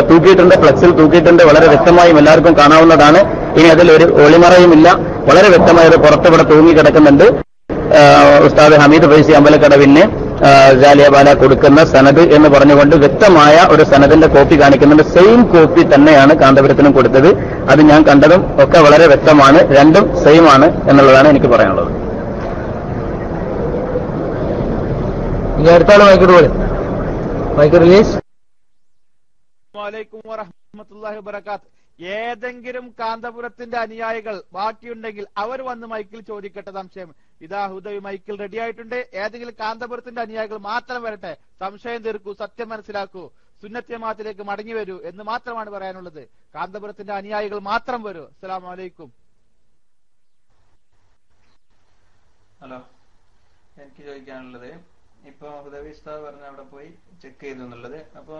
തൂക്കിയിട്ടുണ്ട്, ഫ്ലക്സിൽ തൂക്കിയിട്ടുണ്ട്. വളരെ വ്യക്തമായും എല്ലാവർക്കും കാണാവുന്നതാണ്. ഇനി അതിൽ ഒരു ഒളിമറയുമില്ല. വളരെ വ്യക്തമായി അത് പുറത്തിവിടെ തൂങ്ങിക്കിടക്കുന്നുണ്ട്. ഉസ്താദ് ഹമീദ് ഫൈസി അമ്പലക്കടവിന് ജാലിയവാല കൊടുക്കുന്ന സനത് എന്ന് പറഞ്ഞുകൊണ്ട് വ്യക്തമായ ഒരു സനദിന്റെ കോപ്പി കാണിക്കുന്നുണ്ട്. സെയിം കോപ്പി തന്നെയാണ് കാന്തപുരത്തിനും കൊടുത്തത്. അത് ഞാൻ കണ്ടതും ഒക്കെ വളരെ വ്യക്തമാണ്. രണ്ടും സെയിം ആണ് എന്നുള്ളതാണ് എനിക്ക് പറയാനുള്ളത്. ഇനി അടുത്താള് മൈക്കോട് പോലെ മൈക്ക് റിലീസ്. വലൈക്കും വറഹ്മത്തുള്ളാഹി വബറകാത്ത്. ഏതെങ്കിലും കാന്തപുരത്തിന്റെ അനുയായികൾ ബാക്കിയുണ്ടെങ്കിൽ അവർ വന്ന് മൈക്കിൽ ചോദിക്കട്ടെ സംശയം. ഇതാ ഹുദവി മൈക്കിൽ റെഡി ആയിട്ടുണ്ട്. ഏതെങ്കിലും കാന്തപുരത്തിന്റെ അനുയായികൾ മാത്രം വരട്ടെ, സംശയം തീർക്കൂ, സത്യം മനസ്സിലാക്കൂ, സുന്നത്ത് ജമാഅത്തിലേക്ക് മടങ്ങി വരൂ എന്ന് മാത്രമാണ് പറയാനുള്ളത്. കാന്തപുരത്തിന്റെ അനുയായികൾ മാത്രം വരൂ. അസ്സലാമു അലൈക്കും. ഹലോ, എനിക്ക് ചോദിക്കാനുള്ളത്, ഇപ്പൊ ഹുദവി ഉസ്താദ് പറഞ്ഞ അവിടെ പോയി ചെക്ക് ചെയ്തു എന്നുള്ളത്. അപ്പൊ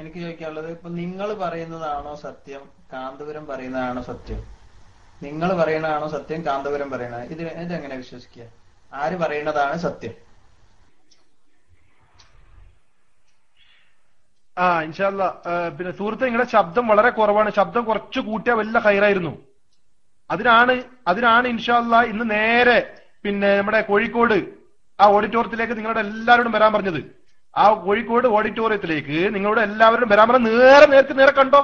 എനിക്ക് ചോദിക്കാനുള്ളത്, ഇപ്പൊ നിങ്ങൾ പറയുന്നതാണോ സത്യം, കാന്തപുരം പറയുന്നതാണോ സത്യം? നിങ്ങൾ പറയണതാണോ സത്യം, കാന്തപുരം പറയണ? ഇതെങ്ങനെ വിശ്വസിക്കുക? ആര് പറയുന്നതാണ് സത്യം? ഇൻഷാ അല്ലാ. പിന്നെ സുഹൃത്ത്, നിങ്ങളുടെ ശബ്ദം വളരെ കുറവാണ്. ശബ്ദം കുറച്ച് കൂട്ടിയാൽ വലിയ ഹൈറായിരുന്നു. അതിനാണ് ഇൻഷാ അല്ലാ ഇന്ന് നേരെ പിന്നെ നമ്മുടെ കോഴിക്കോട് ആ ഓഡിറ്റോറിയത്തിലേക്ക് നിങ്ങളുടെ എല്ലാവരോടും വരാൻ പറഞ്ഞത്. ആ കോഴിക്കോട് ഓഡിറ്റോറിയത്തിലേക്ക് നിങ്ങളോട് എല്ലാവരും വരാൻ പറഞ്ഞ നേരെ കണ്ടോ,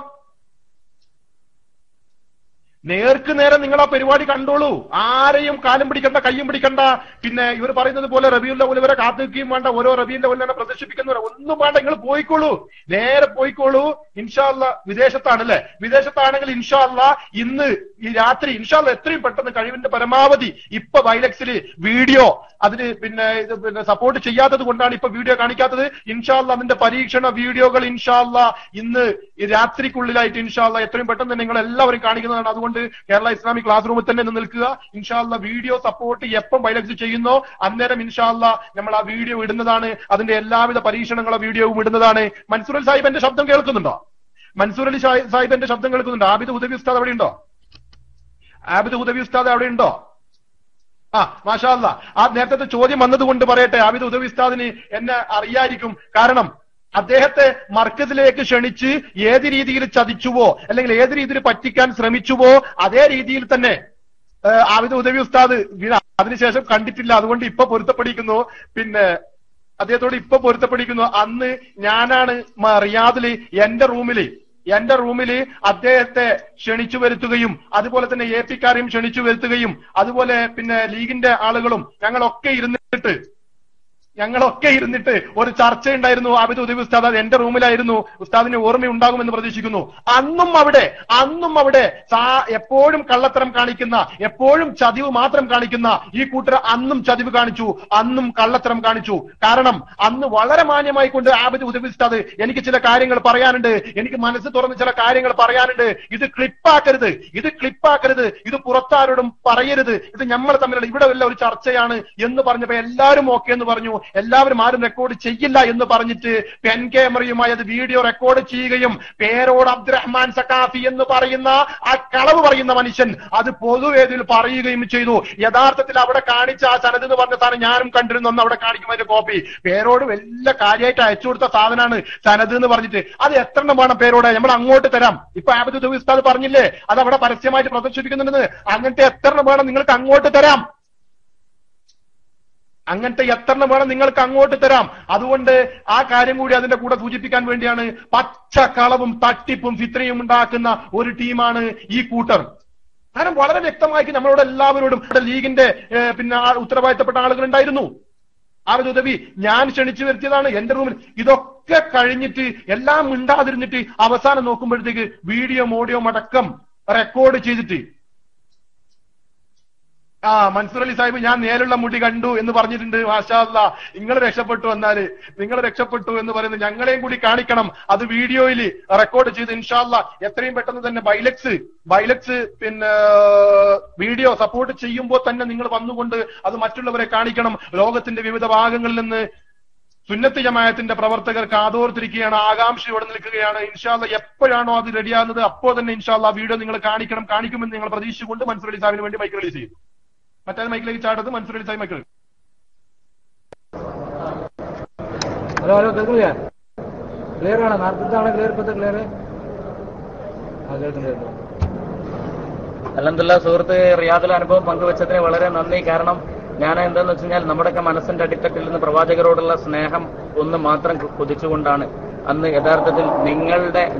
നേർക്ക് നേരെ നിങ്ങൾ ആ പരിപാടി കണ്ടോളൂ. ആരെയും കാലും പിടിക്കണ്ട, കയ്യും പിടിക്കണ്ട. പിന്നെ ഇവർ പറയുന്നത് പോലെ റബീഉൽ അവ്വൽ വരെ കാത്തു നിൽക്കുകയും വേണ്ട, ഓരോ റബീഉൽ അവ്വലിനെ പ്രദർശിപ്പിക്കുന്നവരെ ഒന്നും വേണ്ട. നിങ്ങൾ പോയിക്കോളൂ, നേരെ പോയിക്കോളൂ. ഇൻഷാ അല്ലാ വിദേശത്താണല്ലേ, വിദേശത്താണെങ്കിൽ ഇൻഷാ അല്ലാ ഇന്ന് ഈ രാത്രി ഇൻഷാ അല്ലാ എത്രയും പെട്ടെന്ന് കഴിവിന്റെ പരമാവധി ഇപ്പൊ ബൈലക്സില് വീഡിയോ അതിന് പിന്നെ സപ്പോർട്ട് ചെയ്യാത്തത് കൊണ്ടാണ് ഇപ്പൊ വീഡിയോ കാണിക്കാത്തത്. ഇൻഷാ അല്ലാ അതിന്റെ പരീക്ഷണ വീഡിയോകൾ ഇൻഷാ അല്ലാ ഇന്ന് രാത്രിക്കുള്ളിലായിട്ട് ഇൻഷാ അല്ലാ എത്രയും പെട്ടെന്ന് നിങ്ങൾ എല്ലാവരും കാണിക്കുന്നതാണ്. അതുകൊണ്ട് കേരള ഇസ്ലാമിക് ക്ലാസ് റൂമിൽ തന്നെ നിൽക്കുക. ഇൻഷാ അല്ലാ വീഡിയോ സപ്പോർട്ട് എപ്പം ബൈലക്സ് ചെയ്യുന്നോ അന്നേരം ഇൻഷാ അല്ലാ നമ്മൾ ആ വീഡിയോ ഇടുന്നതാണ്. അതിന്റെ എല്ലാവിധ പരീക്ഷണങ്ങളോ വീഡിയോവും ഇടുന്നതാണ്. മൻസൂർ അലി സാഹിബ് എന്റെ ശബ്ദം കേൾക്കുന്നുണ്ടോ? മൻസൂർ അലി സാഹിബ് എന്റെ ശബ്ദം കേൾക്കുന്നുണ്ടോ? ആബിദ് ഹുദവി ഉസ്താദ് അവിടെ ഉണ്ടോ? ആബിദ് ഹുദവി ഉസ്താദ് അവിടെ ഉണ്ടോ? മാഷാ അല്ലാ. ആ നേരത്തെ ചോദ്യം വന്നതുകൊണ്ട് പറയട്ടെ, ആബിദ് ഹുദവി ഉസ്താദിന് എന്നെ അറിയായിരിക്കും. കാരണം അദ്ദേഹത്തെ മർക്കസിലേക്ക് ക്ഷണിച്ച് ഏത് രീതിയിൽ ചതിച്ചുവോ അല്ലെങ്കിൽ ഏത് രീതിയിൽ പറ്റിക്കാൻ ശ്രമിച്ചുവോ അതേ രീതിയിൽ തന്നെ ആബിദ് ഹുദവി ഉസ്താദ് അതിനുശേഷം കണ്ടിട്ടില്ല. അതുകൊണ്ട് ഇപ്പൊ പൊരുത്തപ്പെടിക്കുന്നു. പിന്നെ അദ്ദേഹത്തോട് ഇപ്പൊ പൊരുത്തപ്പെടിക്കുന്നു. അന്ന് ഞാനാണ് റിയാദില് എന്റെ റൂമില് അദ്ദേഹത്തെ ക്ഷണിച്ചു വരുത്തുകയും അതുപോലെ തന്നെ AP കാരെയും ക്ഷണിച്ചു വരുത്തുകയും അതുപോലെ പിന്നെ ലീഗിന്റെ ആളുകളും ഞങ്ങളൊക്കെ ഇരുന്നിട്ട് ഒരു ചർച്ചയുണ്ടായിരുന്നു. ആബിദ് ഹുദവി ഉസ്താദ് അത് എന്റെ റൂമിലായിരുന്നു. ഉസ്താദിന് ഓർമ്മയുണ്ടാകുമെന്ന് പ്രതീക്ഷിക്കുന്നു. അന്നും അവിടെ എപ്പോഴും കള്ളത്തരം കാണിക്കുന്ന, എപ്പോഴും ചതിവ് മാത്രം കാണിക്കുന്ന ഈ കൂട്ടർ അന്നും ചതിവ് കാണിച്ചു, അന്നും കള്ളത്തരം കാണിച്ചു. കാരണം അന്ന് വളരെ മാന്യമായി കൊണ്ട് ആബിദ് ഹുദവി ഉസ്താദ് എനിക്ക് ചില കാര്യങ്ങൾ പറയാനുണ്ട്, എനിക്ക് മനസ്സ് തുറന്ന് ചില കാര്യങ്ങൾ പറയാനുണ്ട്, ഇത് ക്ലിപ്പാക്കരുത്, ഇത് പുറത്താരോടും പറയരുത്, ഇത് നമ്മൾ തമ്മിലുള്ള ഇവിടെ വല്ല ഒരു ചർച്ചയാണ് എന്ന് പറഞ്ഞപ്പോ എല്ലാവരും ഓക്കെ എന്ന് പറഞ്ഞു. എല്ലാവരും ആരും റെക്കോർഡ് ചെയ്യില്ല എന്ന് പറഞ്ഞിട്ട് പെൻ ക്യാമറയുമായി അത് വീഡിയോ റെക്കോർഡ് ചെയ്യുകയും പേരോട് അബ്ദുറഹ്മാൻ സഖാഫി എന്ന് പറയുന്ന ആ കളവ് പറയുന്ന മനുഷ്യൻ അത് പൊതുവേദിയിൽ പറയുകയും ചെയ്തു. യഥാർത്ഥത്തിൽ അവിടെ കാണിച്ച ആ സനത് എന്ന് പറഞ്ഞ സാധനം ഞാനും കണ്ടിരുന്നു. ഒന്ന് അവിടെ കാണിക്കുമ്പോൾ കോപ്പി പേരോട് വലിയ കാര്യമായിട്ട് അയച്ചു കൊടുത്ത സാധനമാണ് സനത് എന്ന് പറഞ്ഞിട്ട്. അത് എത്ര വേണം പേരോട് നമ്മൾ അങ്ങോട്ട് തരാം. ഇപ്പൊ ആബിദ് ഉസ്താദ് പറഞ്ഞില്ലേ അത് അവിടെ പരസ്യമായിട്ട് പ്രദർശിപ്പിക്കുന്നുണ്ടെന്ന്. അങ്ങനത്തെ എത്ര വേണം നിങ്ങൾക്ക് അങ്ങോട്ട് തരാം. അങ്ങനത്തെ എത്ര വേണം നിങ്ങൾക്ക് അങ്ങോട്ട് തരാം. അതുകൊണ്ട് ആ കാര്യം കൂടി അതിന്റെ കൂടെ സൂചിപ്പിക്കാൻ വേണ്ടിയാണ്. പച്ചക്കളവും തട്ടിപ്പും ഫിത്രയും ഉണ്ടാക്കുന്ന ഒരു ടീമാണ് ഈ കൂട്ടർ. കാരണം വളരെ വ്യക്തമായി നമ്മളോട് എല്ലാവരോടും ലീഗിന്റെ പിന്നെ ഉത്തരവാദിത്തപ്പെട്ട ആളുകൾ ഉണ്ടായിരുന്നു. ആബിദ് ഉദവി ഞാൻ ക്ഷണിച്ചു വരുത്തിയതാണ് എന്റെ റൂമിൽ. ഇതൊക്കെ കഴിഞ്ഞിട്ട് എല്ലാം മിണ്ടാതിരുന്നിട്ട് അവസാനം നോക്കുമ്പോഴത്തേക്ക് വീഡിയോ ഓഡിയോ അടക്കം റെക്കോർഡ് ചെയ്തിട്ട് മൻസൂർ അലി സാഹിബ് ഞാൻ നേരിലുള്ള മുടി കണ്ടു എന്ന് പറഞ്ഞിട്ടുണ്ട്. മാഷാ അല്ലാഹ് നിങ്ങൾ രക്ഷപ്പെട്ടു. വന്നാല് നിങ്ങൾ രക്ഷപ്പെട്ടു എന്ന് പറയുന്നത് ഞങ്ങളെയും കൂടി കാണിക്കണം. അത് വീഡിയോയിൽ റെക്കോർഡ് ചെയ്ത് ഇൻഷാ അല്ലാഹ് എത്രയും പെട്ടെന്ന് തന്നെ ബൈലക്സ് പിന്നെ വീഡിയോ സപ്പോർട്ട് ചെയ്യുമ്പോൾ തന്നെ നിങ്ങൾ വന്നുകൊണ്ട് അത് മറ്റുള്ളവരെ കാണിക്കണം. ലോകത്തിന്റെ വിവിധ ഭാഗങ്ങളിൽ നിന്ന് സുന്നത്ത് ജമാഅത്തിന്റെ പ്രവർത്തകർ കാതോർത്തിരിക്കുകയാണ്, ആകാംക്ഷയോടെ നിൽക്കുകയാണ്. ഇൻഷാ അല്ലാഹ് എപ്പോഴാണോ അത് റെഡിയാകുന്നത് അപ്പോൾ തന്നെ ഇൻഷാ അല്ലാഹ് വീഡിയോ നിങ്ങൾ കാണിക്കുമെന്ന് നിങ്ങൾ പ്രതീക്ഷിച്ചുകൊണ്ട് മൻസൂർ അലി സാഹിബിന് വേണ്ടി മൈക്ക് റിലീസ് ചെയ്യും. മറ്റേ മൈക്കിലേക്ക് ചാടത് മൻസൂർ അലി സാഹിബ് മൈക്കിൽ. ഹലോ കേൾക്കില്ല? ക്ലിയർ ആണോ? നാർത്തതാണ് ക്ലിയർ? ഇപ്പത്തെ ക്ലിയർ? അൽഹംദുലില്ലാഹ് സുഹൃത്ത് റിയാദിലെ അനുഭവം പങ്കുവെച്ചതിന് വളരെ നന്ദി. കാരണം ഞാൻ എന്താന്ന് വെച്ച് കഴിഞ്ഞാൽ നമ്മുടെയൊക്കെ മനസ്സിന്റെ അടിത്തട്ടിൽ നിന്ന് പ്രവാചകരോടുള്ള സ്നേഹം ഒന്ന് മാത്രം കൊതിച്ചുകൊണ്ടാണ് അന്ന് യഥാർത്ഥത്തിൽ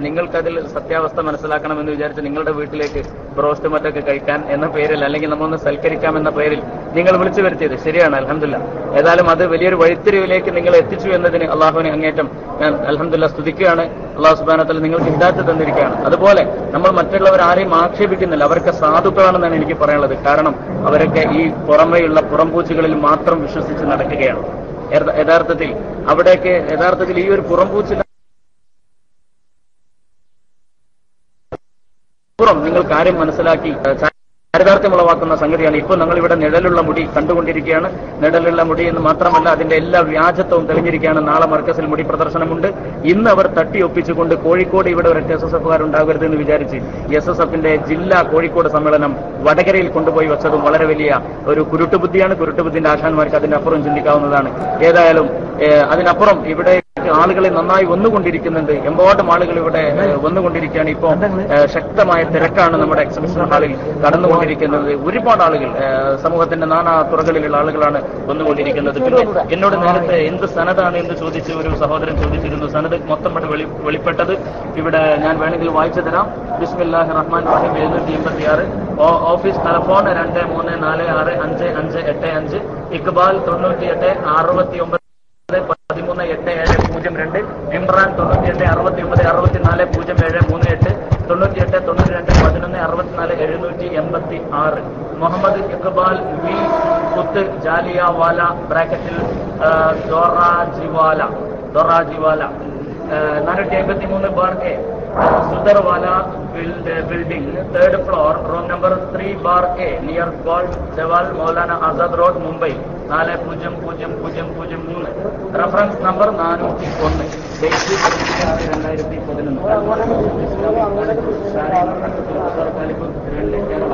നിങ്ങൾക്കതിൽ സത്യാവസ്ഥ മനസ്സിലാക്കണമെന്ന് വിചാരിച്ച് നിങ്ങളുടെ വീട്ടിലേക്ക് ബ്രോസ്റ്റ് മറ്റൊക്കെ കഴിക്കാൻ എന്ന പേരിൽ അല്ലെങ്കിൽ നമ്മൊന്ന് സൽക്കരിക്കാം എന്ന പേരിൽ നിങ്ങൾ വിളിച്ചു വരുത്തിയത്. ശരിയാണ്, അൽഹംദുലില്ലാഹ്. ഏതായാലും അത് വലിയൊരു വഴിത്തിരിവിലേക്ക് നിങ്ങൾ എത്തിച്ചു എന്നതിന് അള്ളാഹുവിനെ അങ്ങേറ്റം ഞാൻ അൽഹംദുലില്ലാഹ് സ്തുതിക്കുകയാണ്. അള്ളാഹു സുബ്ഹാനഹു വ തആല നിങ്ങൾക്ക് ഹിദായത്ത് തന്നിരിക്കുകയാണ്. അതുപോലെ നമ്മൾ മറ്റുള്ളവർ ആരെയും ആക്ഷേപിക്കുന്നില്ല. അവരൊക്കെ സാധുക്കളാണെന്നാണ് എനിക്ക് പറയാനുള്ളത്. കാരണം അവരൊക്കെ ഈ പുറമെയുള്ള പുറംപൂച്ചുകളിൽ മാത്രം വിശ്വസിച്ച് നടക്കുകയാണ്. യഥാർത്ഥത്തിൽ യഥാർത്ഥത്തിൽ ഈ ഒരു പുറംപൂച്ചിൽ നിങ്ങൾ കാര്യം മനസ്സിലാക്കി ചാരിതാർത്ഥ്യമുളവാക്കുന്ന സംഗതിയാണ്. ഇപ്പോൾ ഞങ്ങൾ ഇവിടെ നിഴലുള്ള മുടി കണ്ടുകൊണ്ടിരിക്കുകയാണ്. നിഴലുള്ള മുടി എന്ന് മാത്രമല്ല അതിന്റെ എല്ലാ വ്യാജത്വവും തെളിഞ്ഞിരിക്കുകയാണ്. നാളെ മർക്കസിൽ മുടി പ്രദർശനമുണ്ട്. ഇന്ന് അവർ തട്ടിയൊപ്പിച്ചുകൊണ്ട് കോഴിക്കോട് ഇവിടെ ഒരു SSF എന്ന് വിചാരിച്ച് SSFന്റെ ജില്ലാ കോഴിക്കോട് സമ്മേളനം വടകരയിൽ കൊണ്ടുപോയി വെച്ചതും വളരെ വലിയ ഒരു കുരുട്ടുബുദ്ധിയാണ്. കുരുട്ടുബുദ്ധിന്റെ ആശാന്മാർക്ക് അതിനപ്പുറം ചിന്തിക്കാവുന്നതാണ്. ഏതായാലും അതിനപ്പുറം ഇവിടെ ആളുകളെ നന്നായി വന്നുകൊണ്ടിരിക്കുന്നുണ്ട്. എമ്പാടും ആളുകൾ ഇവിടെ വന്നുകൊണ്ടിരിക്കുകയാണ്. ഇപ്പോൾ ശക്തമായ തിരക്കാണ് നമ്മുടെ എക്സിബിഷൻ ഹാളിൽ കടന്നുകൊണ്ടിരിക്കുന്നത്. ഒരുപാട് ആളുകൾ സമൂഹത്തിന്റെ നാനാ തുറകളിലുള്ള ആളുകളാണ് വന്നുകൊണ്ടിരിക്കുന്നത്. പിന്നെ എന്നോട് നേരത്തെ എന്ത് സനതാണ് എന്ന് ചോദിച്ച് ഒരു സഹോദരൻ ചോദിച്ചിരുന്നു. സനത് മൊത്തം വെളിപ്പെട്ടത് ഇവിടെ ഞാൻ വേണമെങ്കിൽ വായിച്ചു തരാം. ബിസ്മില്ലാഹിർ റഹ്മാനിർ റഹീം 786 office telephone 23465585 Iqbal 9869 138702 Imran 986969640738 98921164 Muhammad Iqbal V കുത്ത് ജാലിയാവാല ബ്രാക്കറ്റിൽ Dorajiwala 453 bar A Sudarwala building 3rd floor room number 3 bar A near gold ജവാൽ Maulana Azad road Mumbai 400003. Reference number 401. Date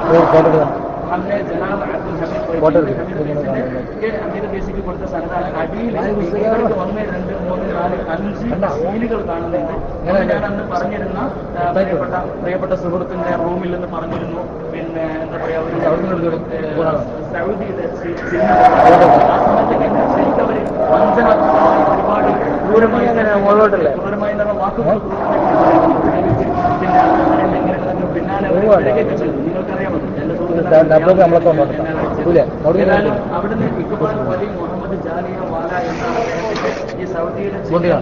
2021. हमने जनाब अब्दुल हमीद ദേശിക്ക് കൊടുത്ത സ്ഥലത്താണ് അടിയിൽ 1 2 3 4 5 സീലുകൾ കാണുന്നുണ്ട്. ഞാൻ അന്ന് പറഞ്ഞിരുന്ന പ്രിയപ്പെട്ട സുഹൃത്തിന്റെ റൂമിൽ നിന്ന് പറഞ്ഞിരുന്നു. പിന്നെ എന്താ പറയാ സൗദിയിലെ ശരിക്കും അവര് വഞ്ചന ഒരുപാട് ക്രൂരമായി വാക്കുകൾ പിന്നാലെ നിങ്ങൾക്കറിയാമോ അവിടുന്ന് ഇക്ബാൽ വലി മുഹമ്മദ് ജാലിയാവാല എന്നാണ് ഈ സൗദിയിലെ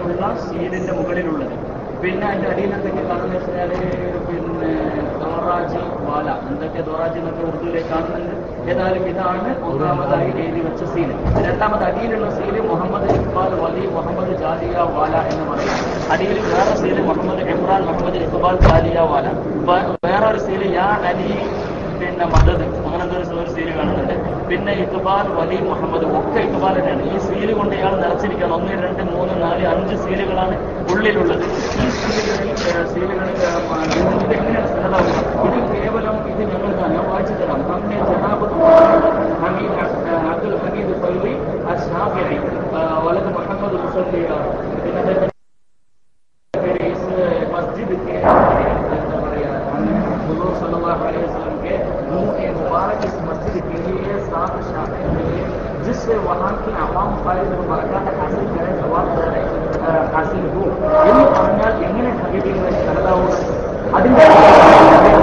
ഉള്ള സീലിന്റെ മുകളിലുള്ളത്. പിന്നെ അതിന്റെ അടിയിൽ എന്തൊക്കെ കാണുന്ന വെച്ചാൽ പിന്നെ ദോറാജി വാല എന്തൊക്കെ ദോറാജി എന്നൊക്കെ ഉറുദുവിലേക്ക് കാണുന്നുണ്ട്. ഏതായാലും ഇതാണ് ഒന്നാമതായി എഴുതി വെച്ച സീല്. രണ്ടാമത് അടിയിലുള്ള സീല് മുഹമ്മദ് ഇക്ബാൽ വലി മുഹമ്മദ് ജാലിയ വാല എന്ന് പറയും. അടിയിൽ വേറെ സീല് മുഹമ്മദ് ഇമ്രാൻ മുഹമ്മദ് ഇക്ബാൽ ജാലിയ വാല. വേറൊരു സീല് യാ അലി പിന്നെ മദദ് അങ്ങനത്തെ ഒരു സീല് കാണുന്നുണ്ട്. പിന്നെ ഇക്ബാൽ വലി മുഹമ്മദ് ഒക്കെ ഇക്ബാൽ തന്നെയാണ്. ഈ സീല് കൊണ്ട് ഇയാൾ നിറച്ചിരിക്കുകയാണ്. 1, 2, 3, 4, 5 സീലുകളാണ് ഉള്ളിലുള്ളത്. ഈ സീലുകളിൽ എങ്ങനെയാണ് സ്ഥലമാവും? ഇത് കേവലം ഇത് ഞങ്ങൾ ഞാൻ വായിച്ചു തരാം. ഹമീദ് അബ്ദുൽ ഹമീദ് ഫൈലി അഷ്ഹാഫിഈ വലത് മുഹമ്മദ് മുസല്ലി പിന്നെ मस्जिद के क्या പറയാ हुजूर सल्लल्लाहु अलैहि वसल्लम के मुंह मुबारक इस मस्जिद के लिए साफ शामिल हुए जिससे वहाँ की आवाम फायदे और बरकत हासिल करें, सवाब हासिल हो എന്ന് പറഞ്ഞാൽ എങ്ങനെ ഹബീബിനെ കരുതാവും? അതിന്റെ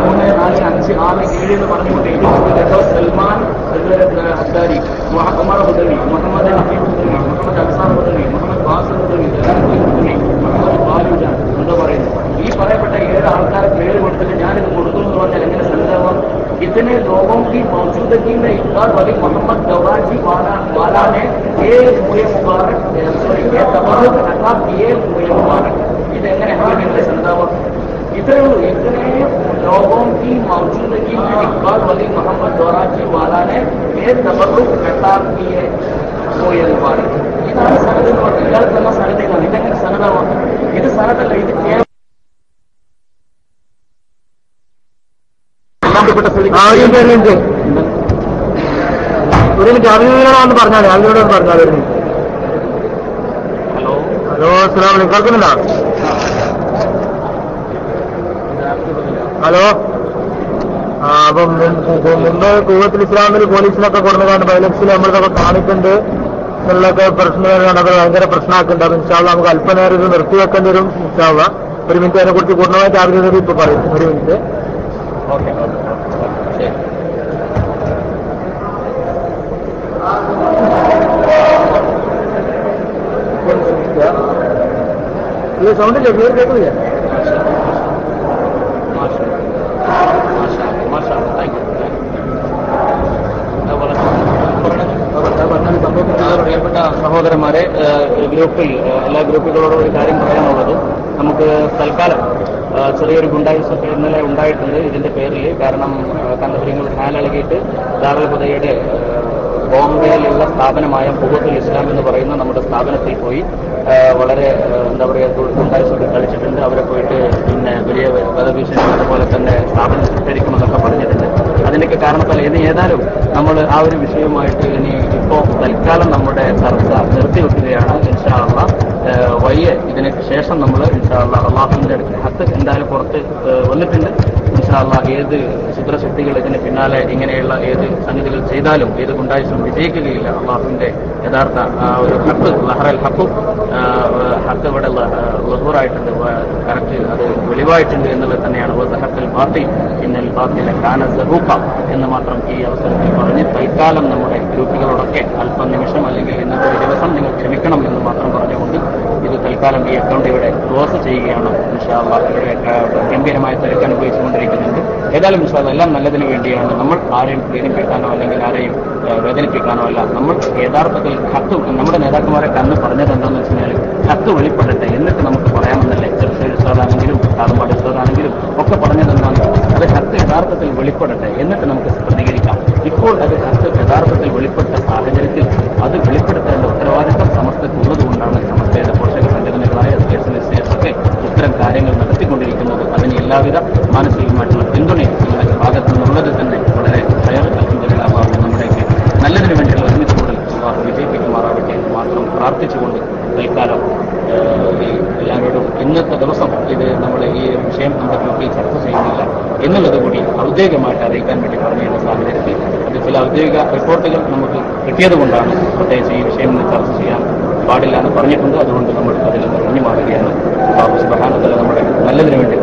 3, 4, 5, 6, 7 എന്ന് പറഞ്ഞുകൊണ്ട് കേട്ടോ. സൽമാൻ ഹദ്ദാരി, ഉമർ ഹുദവി, മുഹമ്മദ് ഹബീബ് ഹുദവി, മുഹമ്മദ് അൻസാർ ഹുദവി, മുഹമ്മദ് ബാസിർ ഹുദവി, ഹുദവി, മുഹമ്മദ് ബാലുജാൻ എന്താ പറയുന്നത്? ഈ പറയപ്പെട്ട 7 ആൾക്കാരെ പേര് കൊടുത്തിട്ട് ഞാനിത് കൊടുത്തു എന്ന് പറഞ്ഞാൽ എങ്ങനെ സന്നദ്ധമാവും? इतने लोगों की मौजूदगी में इकबाल वली मोहम्मद गवाजी वाला ने एक हुए मुबारक सॉरी ये तबारक अथा किए हुए मुबारक इतने हमें सन्दावा इतने लोगों की मौजूदगी में इकबाल वली मोहम्मद गवाजी वाला ने एक तबारक अथा किए हुए मुबारक इതാണ് സനദ് എന്ന് പറഞ്ഞാൽ ഇയാൾ തന്ന സനദിലാണ്. ഇതെങ്ങനെ സനദാവാണ്? ഇത് സനദല്ല, ഇത് ആദ്യം പേരുണ്ട്. ഒരു മിനിറ്റ് അഭിനന്ദനമാണെന്ന് പറഞ്ഞാലേ അതിനോട് പറഞ്ഞാൽ ഒരു മിനിറ്റ്. ഹലോ അസ്സലാമു അലൈക്കും. കേൾക്കുന്നുണ്ടോ? ഹലോ. അപ്പം മുമ്പ് കൂവത്തിൽ ഇസ്ലാമിൽ പോലീസിലൊക്കെ കൊടുക്കുന്നതാണ് ബൈലക്സിൽ നമ്മളിതൊക്കെ കാണിക്കുന്നുണ്ട് എന്നുള്ളൊക്കെ പ്രശ്നങ്ങൾ അതൊക്കെ ഭയങ്കര പ്രശ്നമാക്കുന്നുണ്ട്. അപ്പം ഇൻഷാ അല്ലാഹ് നമുക്ക് അല്പനേരം ഇത് നിർത്തിവെക്കേണ്ടി വരും. ഇൻഷാ അല്ലാഹ് ഒരു മിനിറ്റ് അതിനെക്കുറിച്ച് പൂർണ്ണമായിട്ട് ആഗ്രഹം ഇപ്പൊ പറയും. ഒരു മിനിറ്റ്. സൗണ്ടില്ല, ക്ലിയർ കേൾക്കുന്നില്ല. പ്രിയപ്പെട്ട സഹോദരന്മാരെ, ഗ്രൂപ്പിൽ എല്ലാ ഗ്രൂപ്പുകളോടും ഒരു കാര്യം പറയാനുള്ളത്, നമുക്ക് തൽക്കാലം ചെറിയൊരു ഗുണ്ടായുസൊക്കെ ഇന്നലെ ഉണ്ടായിട്ടുണ്ട് ഇതിന്റെ പേരിൽ. കാരണം കണ്ടപുരങ്ങൾ ഹാലിളകിയിട്ട് ദാറുൽ ഹുദയുടെ ബോംബെയിലുള്ള സ്ഥാപനമായ ഖുവത്തുൽ ഇസ്ലാം എന്ന് പറയുന്ന നമ്മുടെ സ്ഥാപനത്തിൽ പോയി വളരെ എന്താ പറയുക ഗുണ്ടായുസൊക്കെ കളിച്ചിട്ടുണ്ട്. അവരെ പോയിട്ട് പിന്നെ വലിയ വധഭീഷണി അതുപോലെ തന്നെ സ്ഥാപനം സൃഷ്ടിക്കുമെന്നൊക്കെ പറഞ്ഞിട്ടുണ്ട്. അതിൻ്റെയൊക്കെ കാരണത്താൽ ഇനി ഏതായാലും നമ്മൾ ആ ഒരു വിഷയവുമായിട്ട് ഇനി ഇപ്പോൾ തൽക്കാലം നമ്മുടെ ചർച്ച നിർത്തിവെക്കുകയാണ്. ഇൻഷാ അല്ലാഹ് വയ്യ ഇതിന് ശേഷം നമ്മൾ ഇൻഷാ അല്ലാഹ് അള്ളാഹുവിന്റെ അടുത്ത് ഹത്ത് എന്തായാലും പുറത്ത് വന്നിട്ടുണ്ട്. ഇൻഷാ അല്ലാഹ് ഏത് ശുദ്രശക്തികൾ ഇതിന് പിന്നാലെ ഇങ്ങനെയുള്ള ഏത് സംഗതികൾ ചെയ്താലും ഏത് ഗുണ്ടായുസും വിജയിക്കുകയില്ല. അള്ളാഹുവിന്റെ യഥാർത്ഥ ഒരു ഹക്ക് ലഹറൽ ഹക്കും ഹക്ക് ഇവിടെ ലഹൂറായിട്ടുണ്ട്, കറക്റ്റ് അത് വെളിവായിട്ടുണ്ട് എന്നുള്ളത് തന്നെയാണ്. വസഹഖൽ ബാത്തിൽ ഇന്നൽ ബാത്തില കാന സഹൂഖ എന്ന് മാത്രം ഈ അവസരത്തിൽ പറഞ്ഞ് തൽക്കാലം നമ്മുടെ ഗ്രൂപ്പുകളോടൊക്കെ അല്പം നിമിഷം അല്ലെങ്കിൽ ഇന്നത്തെ ഒരു ദിവസം നിങ്ങൾ ക്ഷമിക്കണം എന്ന് മാത്രം പറഞ്ഞുകൊണ്ട് ഇത് തൽക്കാലം ഈ അക്കൗണ്ട് ഇവിടെ ക്ലോസ് ചെയ്യുകയാണ്. ഇൻഷാ അല്ലാഹ് ഇവിടെ ഗംഭീരമായ തിരക്ക് അനുഭവിച്ചുകൊണ്ടിരിക്കുന്നുണ്ട്. ഏതായാലും ഇൻഷാ അല്ലാഹ് എല്ലാം നല്ലതിന് വേണ്ടിയാണ്. നമ്മൾ ആരെയും പീഡിപ്പിക്കാനോ അല്ലെങ്കിൽ ആരെയും വേദനിപ്പിക്കാനോ അല്ല. നമ്മൾ യഥാർത്ഥത്തിൽ ഹക്ക് നമ്മുടെ നേതാക്കന്മാരെ അന്ന് പറഞ്ഞത് എന്താണെന്ന് വെച്ച് കഴിഞ്ഞാൽ ഹക്ക് വെളിപ്പെടട്ടെ എന്നിട്ട് നമുക്ക് പറയാമെന്നല്ലേ. ചെറുശ്ശേരി ഉസ്താദാണെങ്കിലും കാളമ്പാടി ഉസ്താദാണെങ്കിലും ഒക്കെ പറഞ്ഞത് എന്താണ്? അത് ഹക്ക് യഥാർത്ഥത്തിൽ വെളിപ്പെടട്ടെ എന്നിട്ട് നമുക്ക് പ്രതികരിക്കാം. ഇപ്പോൾ അത് ഹക്ക് യഥാർത്ഥത്തിൽ വെളിപ്പെട്ട സാഹചര്യത്തിൽ അത് വെളിപ്പെടുത്തേണ്ട ഉത്തരവാദിത്തം സമസ്തക്ക് ഉള്ളതുകൊണ്ടാണ് സമസ്തയുടെ പോഷക സംഘടനകളായ ഒക്കെ ഇത്തരം കാര്യങ്ങൾ നടത്തിക്കൊണ്ടിരിക്കുന്നത്. അതിന് എല്ലാവിധ മാനസികമായിട്ടുള്ള പിന്തുണയും നിങ്ങളുടെ ഭാഗത്തു നിന്നുള്ളത് തന്നെ വളരെ അൽഹംദുലില്ലാഹ് നമ്മുടെയൊക്കെ നല്ലതിനു വേണ്ടിയുള്ള ഒരുമിച്ച് കൂടുതൽ വിജയിപ്പിക്കുമാറാവട്ടെ എന്ന് മാത്രം പ്രാർത്ഥിച്ചുകൊണ്ട് തൽക്കാലം എല്ലാവരോടും ഇന്നത്തെ ദിവസം ഇത് നമ്മൾ ഈ വിഷയം നമ്മുടെ ഗ്രൂപ്പിൽ ചർച്ച ചെയ്യുന്നില്ല എന്നുള്ളത് കൂടി ഔദ്യോഗികമായിട്ട് അറിയിക്കാൻ വേണ്ടി പറഞ്ഞിരുന്ന സാഹചര്യത്തിൽ അത് ചില ഔദ്യോഗിക റിപ്പോർട്ടുകൾ നമുക്ക് കിട്ടിയത് കൊണ്ടാണ് പ്രത്യേകിച്ച് ഈ വിഷയം ചർച്ച ചെയ്യാൻ പാടില്ല എന്ന് പറഞ്ഞിട്ടുണ്ട്. അതുകൊണ്ട് നമ്മൾ അതിൽ നിന്ന് ഒഴിഞ്ഞു മാറുകയാണ്. അല്ലാഹു സുബ്ഹാനഹു വ തആല നമ്മുടെ നല്ലതിനു വേണ്ടി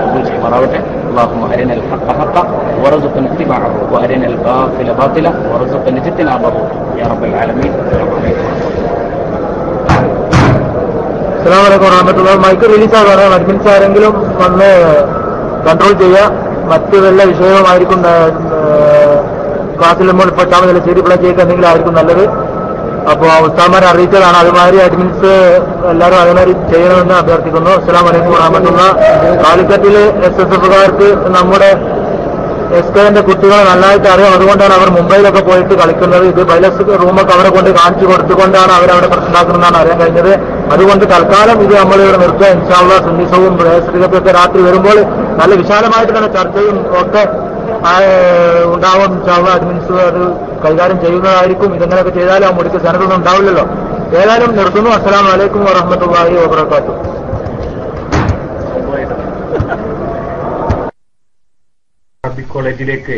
കബൂൽ ചെയ്യുമാറാവട്ടെ. اللهم أرنا الحق حقا وارزقنا اتباعه وأرنا الباطل باطلا وارزقنا اجتنابه يا رب العالمين. അസ്സലാമു അലൈക്കും വറഹ്മത്തുള്ളാഹി. Mic release ആകാണ്. അഡ്മിൻസ് ആരെങ്കിലും വന്ന് കൺട്രോൾ ചെയ്യുക. മറ്റ് വല്ല വിഷയവുമായിരിക്കും ക്ലാസ്സിൽ നമ്മൾ പെട്ടാമതില്ല CD പ്ലേ ചെയ്യുക എന്തെങ്കിലും ആയിരിക്കും നല്ലത്. അപ്പോൾ ഉസ്താദ്മാരെ അറിയിച്ചതാണ്. അതുമാതിരി അഡ്മിൻസ് എല്ലാവരും അതുമാതിരി ചെയ്യണമെന്ന് അഭ്യർത്ഥിക്കുന്നു. അസ്സലാമു അലൈക്കും വറഹ്മത്തുള്ളാഹി. കാലിക്കറ്റിൽ SSFകാർക്ക് നമ്മുടെ SKന്റെ കുട്ടികളെ നന്നായിട്ട് അറിയാം. അതുകൊണ്ടാണ് അവർ മുംബൈയിലൊക്കെ പോയിട്ട് കളിക്കുന്നത്. ഇത് ബൈലക്സ് റൂമൊക്കെ അവരെ കൊണ്ട് കാണിച്ചു കൊടുത്തുകൊണ്ടാണ് അവരവിടെ പ്രശ്നമാക്കുന്നതെന്നാണ് അറിയാൻ കഴിഞ്ഞത്. അതുകൊണ്ട് തൽക്കാലം ഇത് നമ്മളിവിടെ നിർത്തുക. ഇൻഷാ അല്ലാഹ് സുന്നിസവും ഒക്കെ രാത്രി വരുമ്പോൾ നല്ല വിശാലമായിട്ട് തന്നെ ചർച്ചയും ഒക്കെ ഉണ്ടാവും. ഇൻഷാ അല്ലാഹ് അഡ്മിനിസ്ട്രേറ്റർ അത് കൈകാര്യം ചെയ്യുന്നതായിരിക്കും. ഇതെങ്ങനെയൊക്കെ ചെയ്താലും ആ മുടിക്ക് ജനങ്ങളൊന്നും ഉണ്ടാവില്ലല്ലോ. ഏതായാലും നിർത്തുന്നു. അസ്സലാമു അലൈക്കും വറഹ്മത്തുള്ളാഹി വബറകാതുഹു. അറബിക് കോളേജിലേക്ക്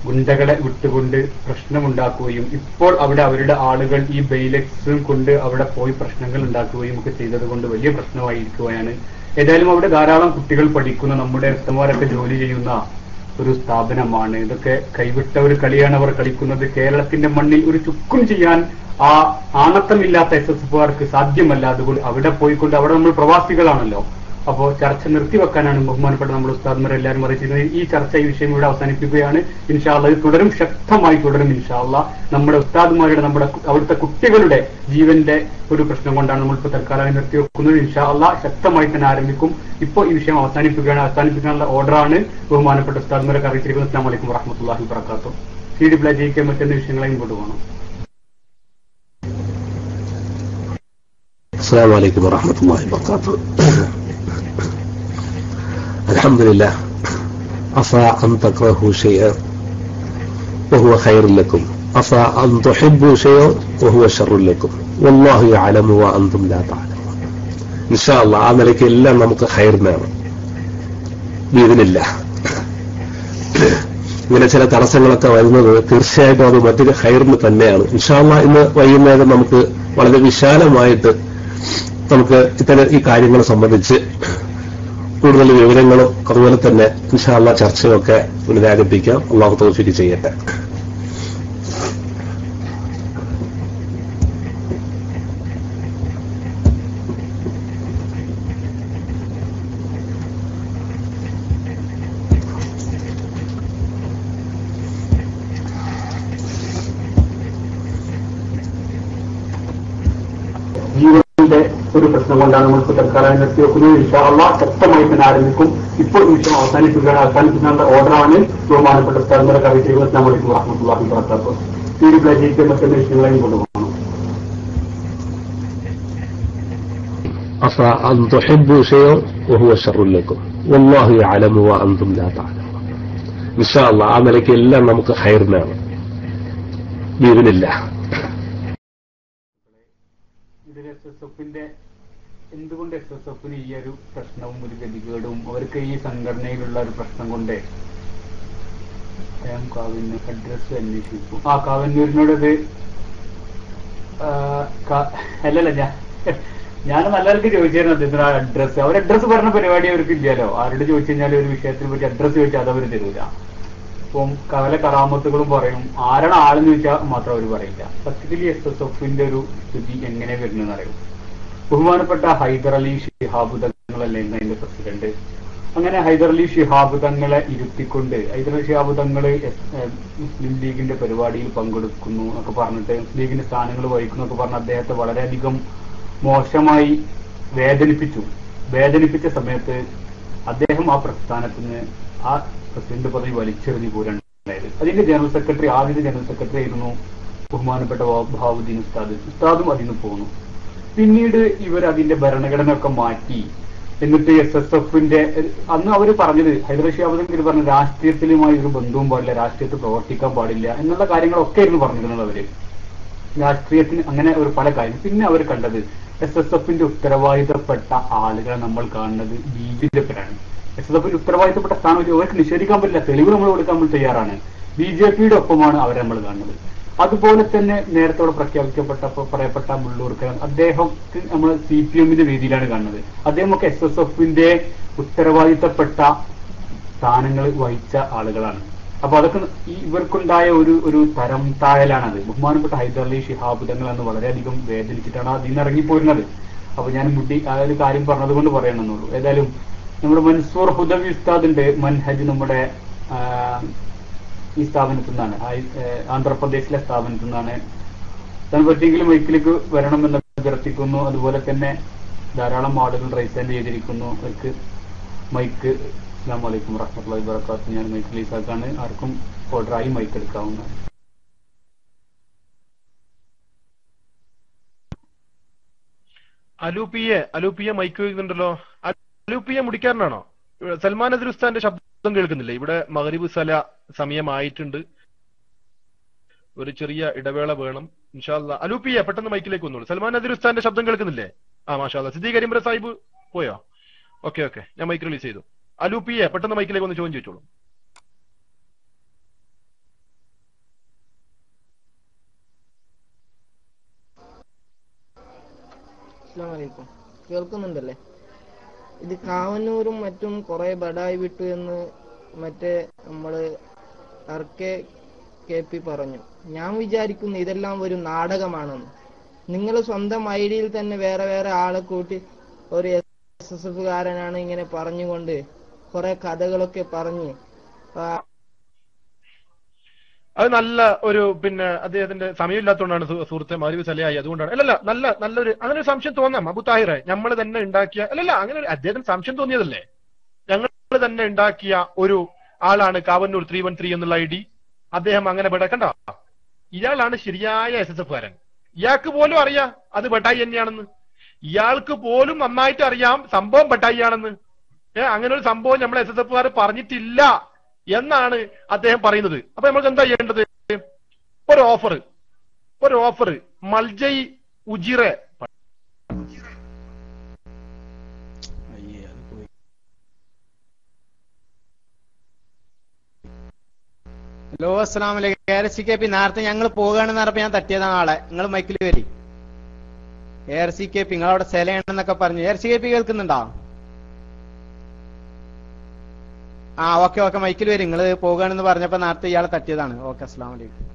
ഗുണ്ടകളെ വിട്ടുകൊണ്ട് പ്രശ്നമുണ്ടാക്കുകയും ഇപ്പോൾ അവിടെ അവരുടെ ആളുകൾ ഈ ബൈലക്സും കൊണ്ട് അവിടെ പോയി പ്രശ്നങ്ങൾ ഉണ്ടാക്കുകയും ഒക്കെ ചെയ്തത് കൊണ്ട് വലിയ പ്രശ്നമായിരിക്കുകയാണ്. ഏതായാലും അവിടെ ധാരാളം കുട്ടികൾ പഠിക്കുന്ന, നമ്മുടെ ഉസ്താദന്മാരൊക്കെ ജോലി ചെയ്യുന്ന ഒരു സ്ഥാപനമാണ്. ഇതൊക്കെ കൈവിട്ട ഒരു കളിയാണ് അവർ കളിക്കുന്നത്. കേരളത്തിന്റെ മണ്ണിൽ ഒരു ചുക്കും ചെയ്യാൻ ആ ആണത്തമില്ലാത്ത SSFകാർക്ക് സാധ്യമല്ല. അതുകൊണ്ട് അവിടെ പോയിക്കൊണ്ട്, അവിടെ നമ്മൾ പ്രവാസികളാണല്ലോ, അപ്പോൾ ചർച്ച നിർത്തിവെക്കാനാണ് ബഹുമാനപ്പെട്ട നമ്മുടെ ഉസ്താദ്മാരെല്ലാവരും അറിയിച്ചിരുന്നത്. ഈ ചർച്ച, ഈ വിഷയം ഇവിടെ അവസാനിപ്പിക്കുകയാണ്. ഇൻഷാ അല്ലാഹ് ഇത് തുടരും, ശക്തമായി തുടരും. ഇൻഷാ അല്ലാഹ് നമ്മുടെ ഉസ്താദ്മാരുടെ, നമ്മുടെ അവിടുത്തെ കുട്ടികളുടെ ജീവന്റെ ഒരു പ്രശ്നം കൊണ്ടാണ് നമ്മളിപ്പോൾ തൽക്കാലം നിർത്തിവെക്കുന്നത്. ഇൻഷാ അല്ലാഹ് ശക്തമായി തന്നെ ആരംഭിക്കും. ഇപ്പോൾ ഈ വിഷയം അവസാനിപ്പിക്കുകയാണ്. അവസാനിപ്പിക്കാനുള്ള ഓർഡറാണ് ബഹുമാനപ്പെട്ട ഉസ്താദ്മാരൊക്കെ അറിയിച്ചിരിക്കുന്നത്. അസ്സലാമു അലൈക്കും വറഹ്മത്തുള്ളാഹി വബറകാതുഹു. CD ജയിക്കാൻ പറ്റുന്ന വിഷയങ്ങളെ മുമ്പോട്ട് പോകണം. السلام عليكم ورحمة الله وبركاته. الحمد لله. عسى أن تكرهوا شيئا وهو خير لكم، عسى أن تحبوا شيئا وهو شر لكم، والله يعلم وأنتم لا تعلمون. إن شاء الله ആ നിലയ്ക്ക് എല്ലാം നമുക്ക് ഖൈറിനാണ് ബിഇദ്നില്ലാ. ഇങ്ങനെ ചില തടസ്സങ്ങളൊക്കെ വരുന്നത് തീർച്ചയായിട്ടും അത് മറ്റൊരു ഖൈറിന് തന്നെയാണ്. ഇൻഷാ അല്ലാഹ് ഇന്ന് വൈകുന്നേരം നമുക്ക് വളരെ വിശാലമായിട്ട് നമുക്ക് ഇത്തരം ഈ കാര്യങ്ങളെ സംബന്ധിച്ച് കൂടുതൽ വിവരങ്ങളും അതുപോലെ തന്നെ ഇൻഷാ അല്ലാഹ് ചർച്ചയൊക്കെ പുനരാരംഭിക്കാം. അല്ലാഹു തൗഫീഖ് ചെയ്യട്ടെ. ജീവന്റെ ഒരു പ്രശ്നം കൊണ്ടാണ് നമ്മൾക്ക് തൽക്കാലം നിർത്തിവെക്കുന്നത്. ഇൻഷാ അല്ലാഹ് ശക്തമായി തന്നെ ആരംഭിക്കും. ഇപ്പോൾ ഈ വിഷയം അവസാനിപ്പിക്കുകയാണ്. അവസാനിപ്പിക്കാനുള്ള ഓർഡറാണ് ബഹുമാനപ്പെട്ട ഉസ്താദ്മാരൊക്കെ അറിയിച്ചിരിക്കുന്നത്. അസ്സലാമു അലൈക്കും വറഹ്മത്തുള്ളാഹി വബറകാതുഹു. CD ജയിക്കാൻ പറ്റുന്ന വിഷയങ്ങളെയും കൊണ്ടുപോകണം. عسى أن تحبوا شيئا وهو شر لكم والله يعلم وأنتم لا تعلمون. إن شاء الله ആ നിലയ്ക്ക് എല്ലാം നമുക്ക് ഖൈറിനാണ് ബിഇദ്നില്ലാ. ഇതിൽ SSFന്റെ എന്തുകൊണ്ട് SSFന് ഈ ഒരു പ്രശ്നവും ഒരു ഗതികേടും അവർക്ക് ഈ സംഘടനയിലുള്ള ഒരു പ്രശ്നം കൊണ്ട് കാവ്യന് അഡ്രസ് അന്വേഷിച്ചു. കാവന്നൂരിനോട് ഇത് അല്ലല്ല ഞാൻ നല്ലവർക്ക് ചോദിച്ചായിരുന്നു അദ്ദേഹത്തിന് ആ അഡ്രസ്. അവർ അഡ്രസ് പറഞ്ഞ പരിപാടി അവർക്ക് ഇല്ലല്ലോ. ആരോട് ചോദിച്ചു കഴിഞ്ഞാൽ ഒരു വിഷയത്തിനെ പറ്റി അഡ്രസ് ചോദിച്ചാൽ അത് അവർ തരൂല. അപ്പം കവല കറാമത്തുകളും പറയും. ആരാണ് ആളെന്ന് ചോദിച്ചാൽ മാത്രം അവർ പറയില്ല. സത്യത്തിൽ SSFന്റെ ഒരു സ്ഥിതി എങ്ങനെ വരുന്നതെന്ന് അറിയും. ബഹുമാനപ്പെട്ട ഹൈദർ അലി ശിഹാബ് തങ്ങളല്ലേ അതിന്റെ പ്രസിഡന്റ്. അങ്ങനെ ഹൈദർ അലി ശിഹാബ് തങ്ങളെ ഇരുത്തിക്കൊണ്ട് ഹൈദർ അലി ശിഹാബ് തങ്ങള് മുസ്ലിം ലീഗിന്റെ പരിപാടിയിൽ പങ്കെടുക്കുന്നു എന്നൊക്കെ പറഞ്ഞിട്ട് മുസ്ലിം ലീഗിന്റെ സ്ഥാനങ്ങൾ വഹിക്കുന്നു എന്നൊക്കെ പറഞ്ഞ് അദ്ദേഹത്തെ വളരെയധികം മോശമായി വേദനിപ്പിച്ച സമയത്ത് അദ്ദേഹം ആ പ്രസ്ഥാനത്തിന് ആ പ്രസിഡന്റ് പദവി വലിച്ചെറിഞ്ഞു പോരാണ്ടായത്. അതിന്റെ ജനറൽ സെക്രട്ടറി, ആദ്യത്തെ ജനറൽ സെക്രട്ടറി ആയിരുന്നു ബഹുമാനപ്പെട്ട ബഹാവുദ്ദീൻ ഉസ്താദും അതിന് പോന്നു. പിന്നീട് ഇവർ അതിന്റെ ഭരണഘടന ഒക്കെ മാറ്റി. എന്നിട്ട് SSFന്റെ അന്ന് അവർ പറഞ്ഞത്, ഹൈദർ ശിഹാബ് തങ്ങൾ പറഞ്ഞ രാഷ്ട്രീയത്തിലുമായി ഒരു ബന്ധവും പാടില്ല, രാഷ്ട്രീയത്തിൽ പ്രവർത്തിക്കാൻ പാടില്ല എന്നുള്ള കാര്യങ്ങളൊക്കെ ആയിരുന്നു പറഞ്ഞിരുന്നത് അവര്. രാഷ്ട്രീയത്തിന് അങ്ങനെ ഒരു പല കാര്യം. പിന്നെ അവർ കണ്ടത് SSFന്റെ ഉത്തരവാദിത്തപ്പെട്ട ആളുകളെ നമ്മൾ കാണുന്നത് BJPയിലാണ്. SSFന്റെ ഉത്തരവാദിത്തപ്പെട്ട സ്ഥാനം അവർക്ക് നിഷേധിക്കാൻ പറ്റില്ല. തെളിവ് നമ്മൾ കൊടുക്കാൻ നമ്മൾ തയ്യാറാണ്. BJPയുടെ ഒപ്പമാണ് അവരെ നമ്മൾ കാണുന്നത്. അതുപോലെ തന്നെ നേരത്തോടെ പറയപ്പെട്ട മുള്ളൂർക്കർ, അദ്ദേഹം നമ്മൾ CPMന്റെ വേദിയിലാണ് കാണുന്നത്. അദ്ദേഹമൊക്കെ SSFന്റെ ഉത്തരവാദിത്തപ്പെട്ട സ്ഥാനങ്ങൾ വഹിച്ച ആളുകളാണ്. അപ്പൊ അതൊക്കെ ഇവർക്കുണ്ടായ ഒരു തരം താഴലാണത്. ബഹുമാനപ്പെട്ട ഹൈദർ അലി ശിഹാബ് തങ്ങൾ അന്ന് വളരെയധികം വേദനിച്ചിട്ടാണ് അതിൽ നിന്ന് ഇറങ്ങിപ്പോരുന്നത്. അപ്പൊ ഞാൻ ആ ഒരു കാര്യം പറഞ്ഞത് കൊണ്ട് പറയണമെന്നുള്ളൂ. ഏതായാലും നമ്മുടെ മൻസൂർ ഹുദവി ഉസ്താദിന്റെ മൻഹജ് നമ്മുടെ ഈ സ്ഥാപനത്തിൽ നിന്നാണ്, ആന്ധ്രാപ്രദേശിലെ സ്ഥാപനത്തിൽ നിന്നാണ്. താൻ പറ്റിയെങ്കിലും മൈക്കിലേക്ക് വരണമെന്ന് അഭ്യർത്ഥിക്കുന്നു. അതുപോലെ തന്നെ ധാരാളം ആളുകൾ റൈസ് ഹാൻഡ് ചെയ്തിരിക്കുന്നു. അവർക്ക് മൈക്ക് അസ്സലാമു അലൈക്കും വറഹ്മത്തുള്ളാഹി വബറകാതുഹു. ഞാൻ മൈക്കിൾ ഈസാക്കാണ്. ആർക്കും ഓർഡറായി മൈക്ക് എടുക്കാവുന്നതാണ്. അലൂപ്പിയെ മൈക്ക് വയ്ക്കുന്നുണ്ടല്ലോ. അലൂപ്പിയെ മുടിക്കാരനാണോ? സൽമാൻ അസീർ ഉസ്താദിന്റെ ശബ്ദം കേൾക്കുന്നില്ലേ? ഇവിടെ മഗ്രിബ് സല സമയമായിട്ടുണ്ട്. ഒരു ചെറിയ ഇടവേള വേണം ഇൻഷാ അല്ലാ. അലൂപ്പിയെ പെട്ടെന്ന് മൈക്കിലേക്ക് വന്നോളൂ. സൽമാൻ അസീർ ഉസ്താദിന്റെ ശബ്ദം കേൾക്കുന്നില്ലേ? മാഷാ അല്ലാ. സിദ്ദീഖ് കരിമ്പ്ര സാഹിബ് പോയോ? ഓക്കെ ഞാൻ മൈക്ക് റിലീസ് ചെയ്തു. അലൂപ്പിയെ പെട്ടെന്ന് മൈക്കിലേക്ക് ഒന്ന് ചോദ്യം ചോദിച്ചോളൂ. അസ്സലാമു അലൈക്കും. കേൾക്കുന്നുണ്ടല്ലേ? ഇത് കാവന്നൂരും മറ്റും കുറെ ബടായി വിട്ടു എന്ന് മറ്റേ നമ്മള് RK പറഞ്ഞു. ഞാൻ വിചാരിക്കുന്നു ഇതെല്ലാം ഒരു നാടകമാണെന്ന്. നിങ്ങൾ സ്വന്തം ഐഡിയിൽ തന്നെ വേറെ വേറെ ആളെ കൂട്ടി ഒരു SSF കാരനാണ് ഇങ്ങനെ പറഞ്ഞുകൊണ്ട് കുറെ കഥകളൊക്കെ പറഞ്ഞ് അത് നല്ല ഒരു അദ്ദേഹത്തിന്റെ സമയമില്ലാത്തതുകൊണ്ടാണ് സുഹൃത്തെ മഗ്രിബ് സലയായി. അതുകൊണ്ടാണ്. നല്ലൊരു അങ്ങനെ ഒരു സംശയം തോന്നാം. അബു താഹിറെ നമ്മൾ തന്നെ ഉണ്ടാക്കിയ അങ്ങനെ ഒരു അദ്ദേഹത്തിന് സംശയം തോന്നിയതല്ലേ? ഞങ്ങൾ തന്നെ ഉണ്ടാക്കിയ ഒരു ആളാണ് കാവന്നൂർ 313 എന്നുള്ള ID. അദ്ദേഹം അങ്ങനെ കണ്ട ഇയാളാണ് ശരിയായ SSF കാരൻ. ഇയാൾക്ക് പോലും അറിയാം അത് ബട്ടായി തന്നെയാണെന്ന്. ഇയാൾക്ക് പോലും നന്നായിട്ട് അറിയാം സംഭവം ബട്ടായി ആണെന്ന്. അങ്ങനെ ഒരു സംഭവം നമ്മൾ SSF കാർ പറഞ്ഞിട്ടില്ല എന്നാണ് അദ്ദേഹം പറയുന്നത്. അപ്പൊ നമുക്ക് എന്താ ചെയ്യേണ്ടത്? ഒരു ഓഫർ മൽജൈ ഉജിറെ ഹലോ അസ്സലാമു അലൈക്കും. ARCKP നേരത്തെ ഞങ്ങൾ പോകുകയാണെന്ന് പറഞ്ഞപ്പോ ഞാൻ തട്ടിയതാണ് ആളെ. നിങ്ങൾ മൈക്കിൽ വരി. ARCKP നിങ്ങളവിടെ സെലയാണെന്നൊക്കെ പറഞ്ഞു. ARCKP കേൾക്കുന്നുണ്ടോ? ഓക്കെ മൈക്കിൽ വരും. നിങ്ങൾ പോകുകയാണെന്ന് പറഞ്ഞപ്പോ നേരത്തെ ഇയാളെ തട്ടിയതാണ്. ഓക്കെ അസ്സലാമു അലൈക്കും.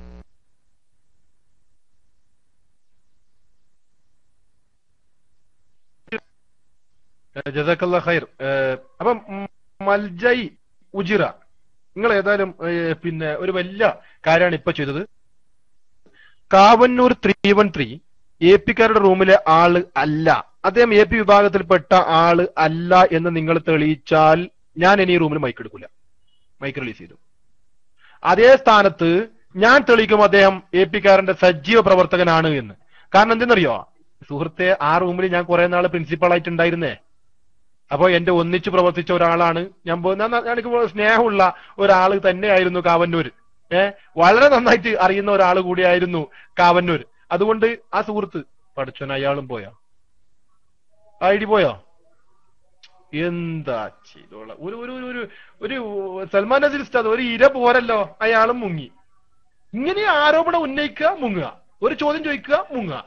ജസാക്കല്ലാഹു ഖൈർ. അപ്പം മൽജൈ ഉജിറ നിങ്ങൾ ഏതായാലും ഒരു വലിയ കാര്യമാണ് ഇപ്പൊ ചെയ്തത്. കാവന്നൂർ 313 AP-കാരുടെ റൂമിലെ ആള് അല്ല. അദ്ദേഹം AP വിഭാഗത്തിൽപ്പെട്ട ആള് അല്ല എന്ന് നിങ്ങൾ തെളിയിച്ചാൽ ഞാൻ ഇനി റൂമിൽ മൈക്ക് എടുക്കില്ല. മൈക്ക് റിലീസ് ചെയ്തു. അതേ സ്ഥാനത്ത് ഞാൻ തെളിയിക്കും അദ്ദേഹം AP-കാരന്റെ സജീവ പ്രവർത്തകനാണ് എന്ന്. കാരണം എന്തെന്നറിയോ സുഹൃത്തെ, ആ റൂമിൽ ഞാൻ കുറെ നാള് പ്രിൻസിപ്പളായിട്ടുണ്ടായിരുന്നേ. അപ്പൊ എന്റെ ഒന്നിച്ചു പ്രവർത്തിച്ച ഒരാളാണ് ഞാൻ. എനിക്ക് സ്നേഹമുള്ള ഒരാള് തന്നെയായിരുന്നു കാവന്നൂർ. വളരെ നന്നായിട്ട് അറിയുന്ന ഒരാൾ കൂടിയായിരുന്നു കാവന്നൂർ. അതുകൊണ്ട് ആ സുഹൃത്ത് പഠിച്ചോൻ അയാളും പോയോ? ID പോയോ? എന്താ ചെയ്തോള ഒരു സൽമാൻ അസീർ ഉസ്താദ് ഒരു ഇര പോരല്ലോ, അയാളും മുങ്ങി. ഇങ്ങനെ ആരോപണം ഉന്നയിക്കുക, മുങ്ങുക, ഒരു ചോദ്യം ചോദിക്കുക, മുങ്ങുക.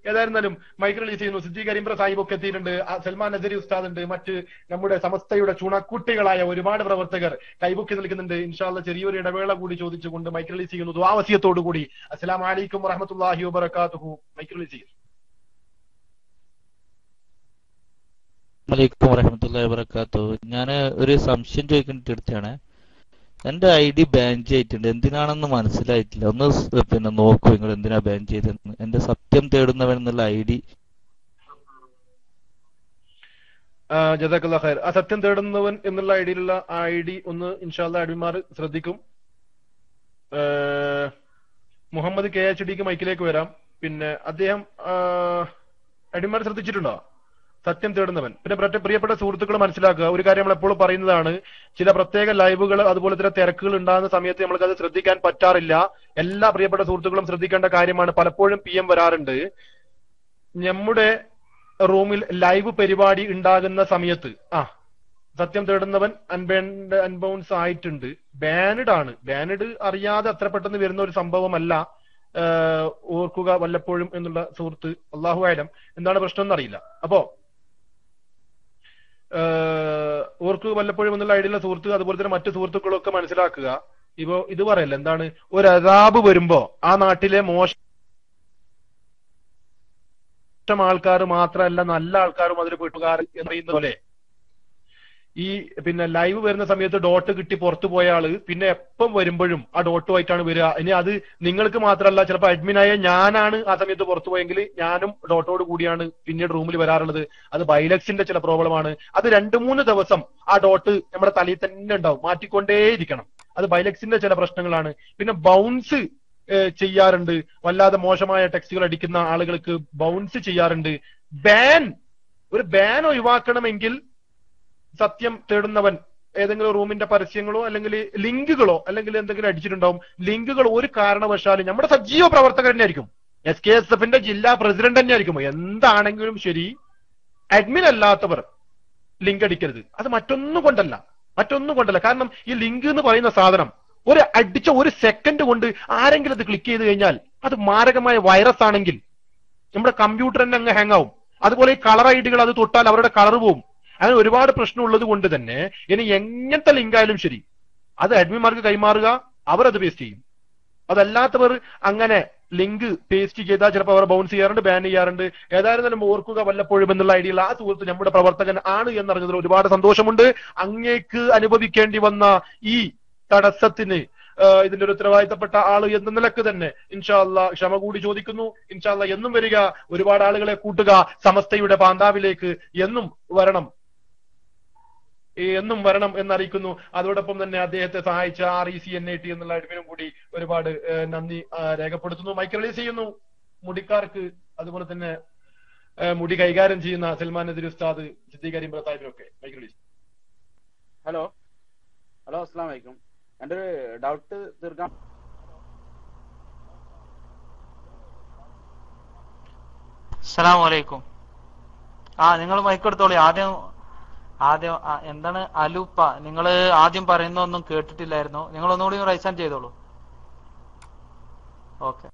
ഏതായിരുന്നാലും മൈക്ക് റിലീസ് ചെയ്യുന്നു. സിദ്ദീഖ് കരിമ്പ്ര സാഹിബ് ഒക്കെ എത്തിയിട്ടുണ്ട്. സൽമാൻ നസരി ഉസ്താദ് ഉണ്ട്. മറ്റ് നമ്മുടെ സമസ്തയുടെ ചുണക്കുട്ടികളായ ഒരുപാട് പ്രവർത്തകർ കൈബുക്കി നിൽക്കുന്നുണ്ട്. ഇൻഷാ അല്ലാഹ് ചെറിയൊരു ഇടവേള കൂടി ചോദിച്ചുകൊണ്ട് മൈക്ക് റിലീസ് ചെയ്യുന്നു. ദുആ വസിയത്തോടു കൂടി. അസ്സലാമു അലൈക്കും വറഹ്മത്തുള്ളാഹി വബറകാതുഹു. മൈക്ക് റിലീസ് ചെയ്യുന്നു. അലൈക്കും വറഹ്മത്തുള്ളാഹി വബറകാതുഹു. ഞാൻ ഒരു സംശയം ചോദിക്കേണ്ട എടുത്താണ്. എന്റെ ID ബാൻ ചെയ്തിട്ടുണ്ട്. എന്തിനാണെന്ന് മനസ്സിലായിട്ടില്ല. ഒന്ന് നോക്കൂ നിങ്ങൾ എന്തിനാ ബാൻ ചെയ്തെന്ന്. എന്റെ സത്യം തേടുന്നവൻ എന്നുള്ള ID. ജസാക്കല്ലാഹു ഖൈർ. ആ സത്യം തേടുന്നവൻ എന്നുള്ള ഐഡിയിലുള്ള ID ഒന്ന് ഇൻഷാ അല്ലാഹ് അഡ്മിന്മാർ ശ്രദ്ധിക്കും. മുഹമ്മദ് KHDക്ക് മൈക്കിലേക്ക് വരാം. അദ്ദേഹം അഡ്മിന്മാർ ശ്രദ്ധിച്ചിട്ടുണ്ടോ? സത്യം തേടുന്നവൻ. പ്രിയപ്പെട്ട സുഹൃത്തുക്കൾ മനസ്സിലാക്കുക, ഒരു കാര്യം നമ്മൾ എപ്പോഴും പറയുന്നതാണ്, ചില പ്രത്യേക ലൈവുകൾ അതുപോലെ തന്നെ തിരക്കുകൾ ഉണ്ടാകുന്ന സമയത്ത് നമ്മൾക്കത് ശ്രദ്ധിക്കാൻ പറ്റാറില്ല. എല്ലാ പ്രിയപ്പെട്ട സുഹൃത്തുക്കളും ശ്രദ്ധിക്കേണ്ട കാര്യമാണ്. പലപ്പോഴും PM വരാറുണ്ട്. നമ്മുടെ റൂമിൽ ലൈവ് പരിപാടി ഉണ്ടാകുന്ന സമയത്ത് സത്യം തേടുന്നവൻ അൺബൗൺസ് ആയിട്ടുണ്ട്. ബാനഡ് ആണ്. ബാനഡ് അറിയാതെ അത്ര പെട്ടെന്ന് വരുന്ന ഒരു സംഭവമല്ല. ഓർക്കുക വല്ലപ്പോഴും എന്നുള്ള സുഹൃത്ത്. അല്ലാഹു അഅലം എന്താണ് പ്രശ്നം എന്നറിയില്ല. അപ്പോ ഓർക്ക് വല്ലപ്പോഴും എന്നുള്ള ഐഡിയുള്ള സുഹൃത്ത് അതുപോലെ തന്നെ മറ്റു സുഹൃത്തുക്കളൊക്കെ മനസ്സിലാക്കുക. ഇപ്പോ ഇത് പറയല്ല, എന്താണ് ഒരു അദാബ് വരുമ്പോ ആ നാട്ടിലെ മോശം ആൾക്കാർ മാത്രമല്ല നല്ല ആൾക്കാരും അതിൽ പെട്ടുകാർ എന്ന് പറയുന്ന പോലെ ഈ പിന്നെ ലൈവ് വരുന്ന സമയത്ത് ഡോട്ട് കിട്ടി പുറത്തു പോയ ആള് പിന്നെ എപ്പം വരുമ്പോഴും ആ ഡോട്ടുമായിട്ടാണ് വരിക. ഇനി അത് നിങ്ങൾക്ക് മാത്രമല്ല, ചിലപ്പോൾ അഡ്മിനായ ഞാനാണ് ആ സമയത്ത് പുറത്തു പോയെങ്കിൽ ഞാനും ഡോട്ടോട് കൂടിയാണ് പിന്നീട് റൂമിൽ വരാറുള്ളത്. അത് ബൈലക്സിന്റെ ചില പ്രോബ്ലമാണ്. അത് 2-3 ദിവസം ആ ഡോട്ട് നമ്മുടെ തലയിൽ തന്നെ ഉണ്ടാവും, മാറ്റിക്കൊണ്ടേയിരിക്കണം. അത് ബൈലക്സിന്റെ ചില പ്രശ്നങ്ങളാണ്. പിന്നെ ബൗൺസ് ചെയ്യാറുണ്ട്, വല്ലാതെ മോശമായ ടെക്സ്റ്റുകൾ അടിക്കുന്ന ആളുകൾക്ക് ബൗൺസ് ചെയ്യാറുണ്ട്. ഒരു ബാൻ ഒഴിവാക്കണമെങ്കിൽ സത്യം തേടുന്നവൻ ഏതെങ്കിലും റൂമിന്റെ പരസ്യങ്ങളോ അല്ലെങ്കിൽ ലിങ്കുകളോ അല്ലെങ്കിൽ എന്തെങ്കിലും അടിച്ചിട്ടുണ്ടാവും. ലിങ്കുകൾ ഒരു കാരണവശാലും നമ്മുടെ സജീവ പ്രവർത്തകർ തന്നെ ആയിരിക്കും, SKSF ജില്ലാ പ്രസിഡന്റ് തന്നെ ആയിരിക്കും. എന്താണെങ്കിലും ശരി, അഡ്മിൻ അല്ലാത്തവർ ലിങ്ക് അടിക്കരുത്. അത് മറ്റൊന്നും കൊണ്ടല്ല. കാരണം ഈ ലിങ്ക് എന്ന് പറയുന്ന സാധനം അടിച്ച 1 സെക്കൻഡ് കൊണ്ട് ആരെങ്കിലും അത് ക്ലിക്ക് ചെയ്ത് കഴിഞ്ഞാൽ അത് മാരകമായ വൈറസ് ആണെങ്കിൽ നമ്മുടെ കമ്പ്യൂട്ടർ തന്നെ അങ്ങ് ഹാങ് ആവും. അതുപോലെ ഈ കളർ ഐഡികൾ അത് തൊട്ടാൽ അവരുടെ കളർ പോവും. അങ്ങനെ ഒരുപാട് പ്രശ്നമുള്ളത് കൊണ്ട് തന്നെ ഇനി എങ്ങനത്തെ ലിങ്ക് ആയാലും ശരി അത് അഡ്മിന്മാർക്ക് കൈമാറുക, അവരത് പേസ്റ്റ് ചെയ്യും. അതല്ലാത്തവർ അങ്ങനെ ലിങ്ക് പേസ്റ്റ് ചെയ്താൽ ചിലപ്പോൾ അവർ ബൗൺസ് ചെയ്യാറുണ്ട്, ബാൻ ചെയ്യാറുണ്ട്. ഏതായിരുന്നാലും ഓർക്കുക, വല്ലപ്പോഴും എന്നുള്ള ഐഡിയയിൽ ആ സുഹൃത്ത് നമ്മുടെ പ്രവർത്തകൻ ആണ് എന്നറിഞ്ഞതിൽ ഒരുപാട് സന്തോഷമുണ്ട്. അങ്ങേക്ക് അനുഭവിക്കേണ്ടി വന്ന ഈ തടസ്സത്തിന് ഇതിന്റെ ഒരു ഉത്തരവാദിത്തപ്പെട്ട ആള് എന്ന നിലക്ക് തന്നെ ഇൻഷാ അല്ലാ ക്ഷമ കൂടി ചോദിക്കുന്നു. ഇൻഷാ അല്ലാ എന്നും വരിക, ഒരുപാട് ആളുകളെ കൂട്ടുക, സമസ്തയുടെ പാന്താവിലേക്ക് എന്നും വരണം എന്നറിയിക്കുന്നു. അതോടൊപ്പം തന്നെ അദ്ദേഹത്തെ സഹായിച്ച REC NIT എന്നുള്ള അഡ്മിനും കൂടി ഒരുപാട് നന്ദി രേഖപ്പെടുത്തുന്നു. മൈക്ക് റിലീസ് ചെയ്യുന്നു മുടിക്കാർക്ക്, അതുപോലെ തന്നെ മുടി കൈകാര്യം ചെയ്യുന്ന സൽമാൻ നദീർ ഉസ്താദ്, സിദ്ദീഖ് കരിമ്പ സാഹിബിനൊക്കെ മൈക്ക് റിലീസ്. ഹലോ അസ്സലാമു അലൈക്കും. എൻ്റെ ഒരു ഡൗട്ട് തീർക്കാം. അസ്സലാമു അലൈക്കും. നിങ്ങൾ മൈക്കെടുത്തോളി. ആദ്യം എന്താണ് അലൂപ്പ? നിങ്ങൾ ആദ്യം പറയുന്നൊന്നും കേട്ടിട്ടില്ലായിരുന്നു. നിങ്ങൾ ഒന്നുകൂടി റൈസ് ആൻഡ് ചെയ്തോളൂ. ഓക്കെ.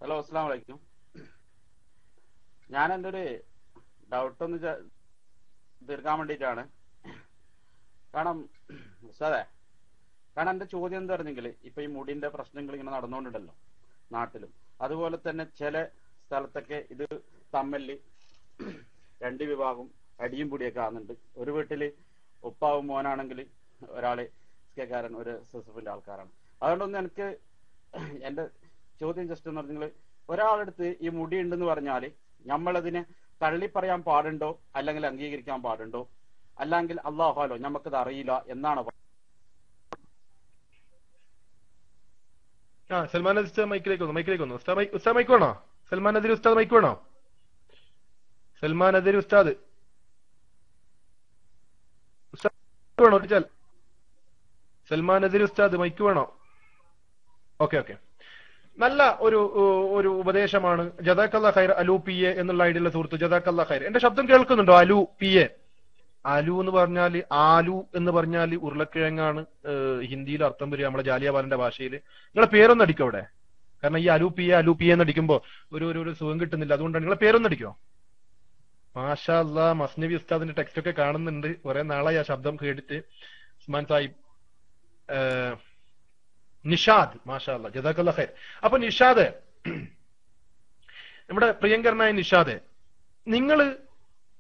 ഹലോ അസ്സലാമു അലൈക്കും. ഞാൻ എൻ്റെ ഒരു ഡൗട്ടൊന്ന് തീർക്കാൻ വേണ്ടിയിട്ടാണ്. കാരണം എൻ്റെ ചോദ്യം എന്താ പറഞ്ഞെങ്കിൽ, ഇപ്പൊ ഈ മുടിന്റെ പ്രശ്നങ്ങൾ ഇങ്ങനെ നടന്നുകൊണ്ടുണ്ടല്ലോ നാട്ടിലും, അതുപോലെ തന്നെ ചില സ്ഥലത്തൊക്കെ ഇത് തമ്മിൽ 2 വിഭാഗം അടിയും പൊടിയൊക്കെ ആകുന്നുണ്ട്. ഒരു വീട്ടില് ഉപ്പാവും മോനാണെങ്കിൽ ഒരാള് SK-കാരൻ, ഒരു SSF ആൾക്കാരാണ്. അതുകൊണ്ടൊന്ന് എനിക്ക് എന്റെ ചോദ്യം ജസ്റ്റ് എന്ന് പറഞ്ഞെങ്കിൽ, ഒരാളെടുത്ത് ഈ മുടി ഉണ്ടെന്ന് പറഞ്ഞാൽ നമ്മളതിനെ തള്ളി പറയാൻ പാടുണ്ടോ അല്ലെങ്കിൽ അംഗീകരിക്കാൻ പാടുണ്ടോ, അല്ലെങ്കിൽ അല്ലാഹുലോ നമുക്കത് അറിയില്ല എന്നാണ്. സൽമാൻ നദീർ ഉസ്താദ് മൈക്ക് വേണോ? സൽമാൻ നദീർ ഉസ്താദ് മൈക്ക് വേണോ? സൽമാൻ നദീർ ഉസ്താദ് വേണോ? സൽമാൻ നദീർ ഉസ്താദ് മൈക്ക് വേണോ? ഓക്കെ. നല്ല ഒരു ഉപദേശമാണ്. ജസാക്കല്ലാ ഖൈർ അലു PA എന്നുള്ള ഐഡിയുള്ള സുഹൃത്ത്, ജസാക്കല്ലാ ഖൈർ. എന്റെ ശബ്ദം കേൾക്കുന്നുണ്ടോ? അലു PA. ആലു എന്ന് പറഞ്ഞാൽ, ആലു എന്ന് പറഞ്ഞാൽ ഉരുളക്കിഴങ്ങാണ് ഹിന്ദിയിൽ അർത്ഥം വരിക, നമ്മുടെ ജാലിയവാലിന്റെ ഭാഷയിൽ. നിങ്ങളെ പേരൊന്നും അടിക്കോ അവിടെ? കാരണം ഈ അലു PA എന്ന് അടിക്കുമ്പോ ഒരു സുഖം കിട്ടുന്നില്ല. അതുകൊണ്ടാണ് നിങ്ങളെ പേരൊന്നും അടിക്കോ? മാഷാ അല്ലാ, മസ്നവി ഉസ്താദിന്റെ ടെക്സ്റ്റ് ഒക്കെ കാണുന്നുണ്ട്. കുറെ നാളായി ആ ശബ്ദം കേട്ടിട്ട്. ഉസ്മാൻ സാഹിബ്, നിഷാദ്, മാഷാ അല്ലാ, ജസാക്കല്ലാ ഖൈർ. അപ്പൊ നിഷാദ്, നമ്മുടെ പ്രിയങ്കരനായ നിഷാദ്, നിങ്ങൾ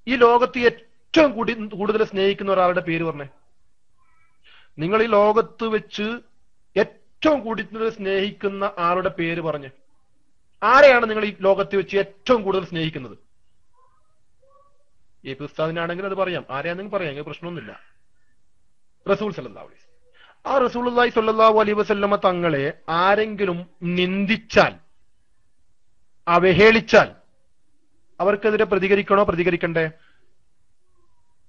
ഈ ലോകത്ത് ഏറ്റവും കൂടുതൽ സ്നേഹിക്കുന്ന ഒരാളുടെ പേര് പറഞ്ഞേ. നിങ്ങൾ ഈ ലോകത്ത് വെച്ച് ഏറ്റവും കൂടുതൽ സ്നേഹിക്കുന്ന ആളുടെ പേര് പറഞ്ഞ്. ആരെയാണ് നിങ്ങൾ ഈ ലോകത്ത് വെച്ച് ഏറ്റവും കൂടുതൽ സ്നേഹിക്കുന്നത്? ഈ ഉസ്താദിനാണെങ്കിൽ അത് പറയാം, ആരെയാണെന്ന് പറയാം, അങ്ങനെ പ്രശ്നമൊന്നുമില്ല. റസൂൽ സല്ലല്ലാഹു അലൈഹി വസല്ലം. ആ റസൂലുള്ളാഹി സ്വല്ലല്ലാഹു അലൈഹി വസല്ലമ തങ്ങളെ ആരെങ്കിലും നിന്ദിച്ചാൽ, അവഹേളിച്ചാൽ അവർക്കെതിരെ പ്രതികരിക്കണോ പ്രതികരിക്കണ്ടേ?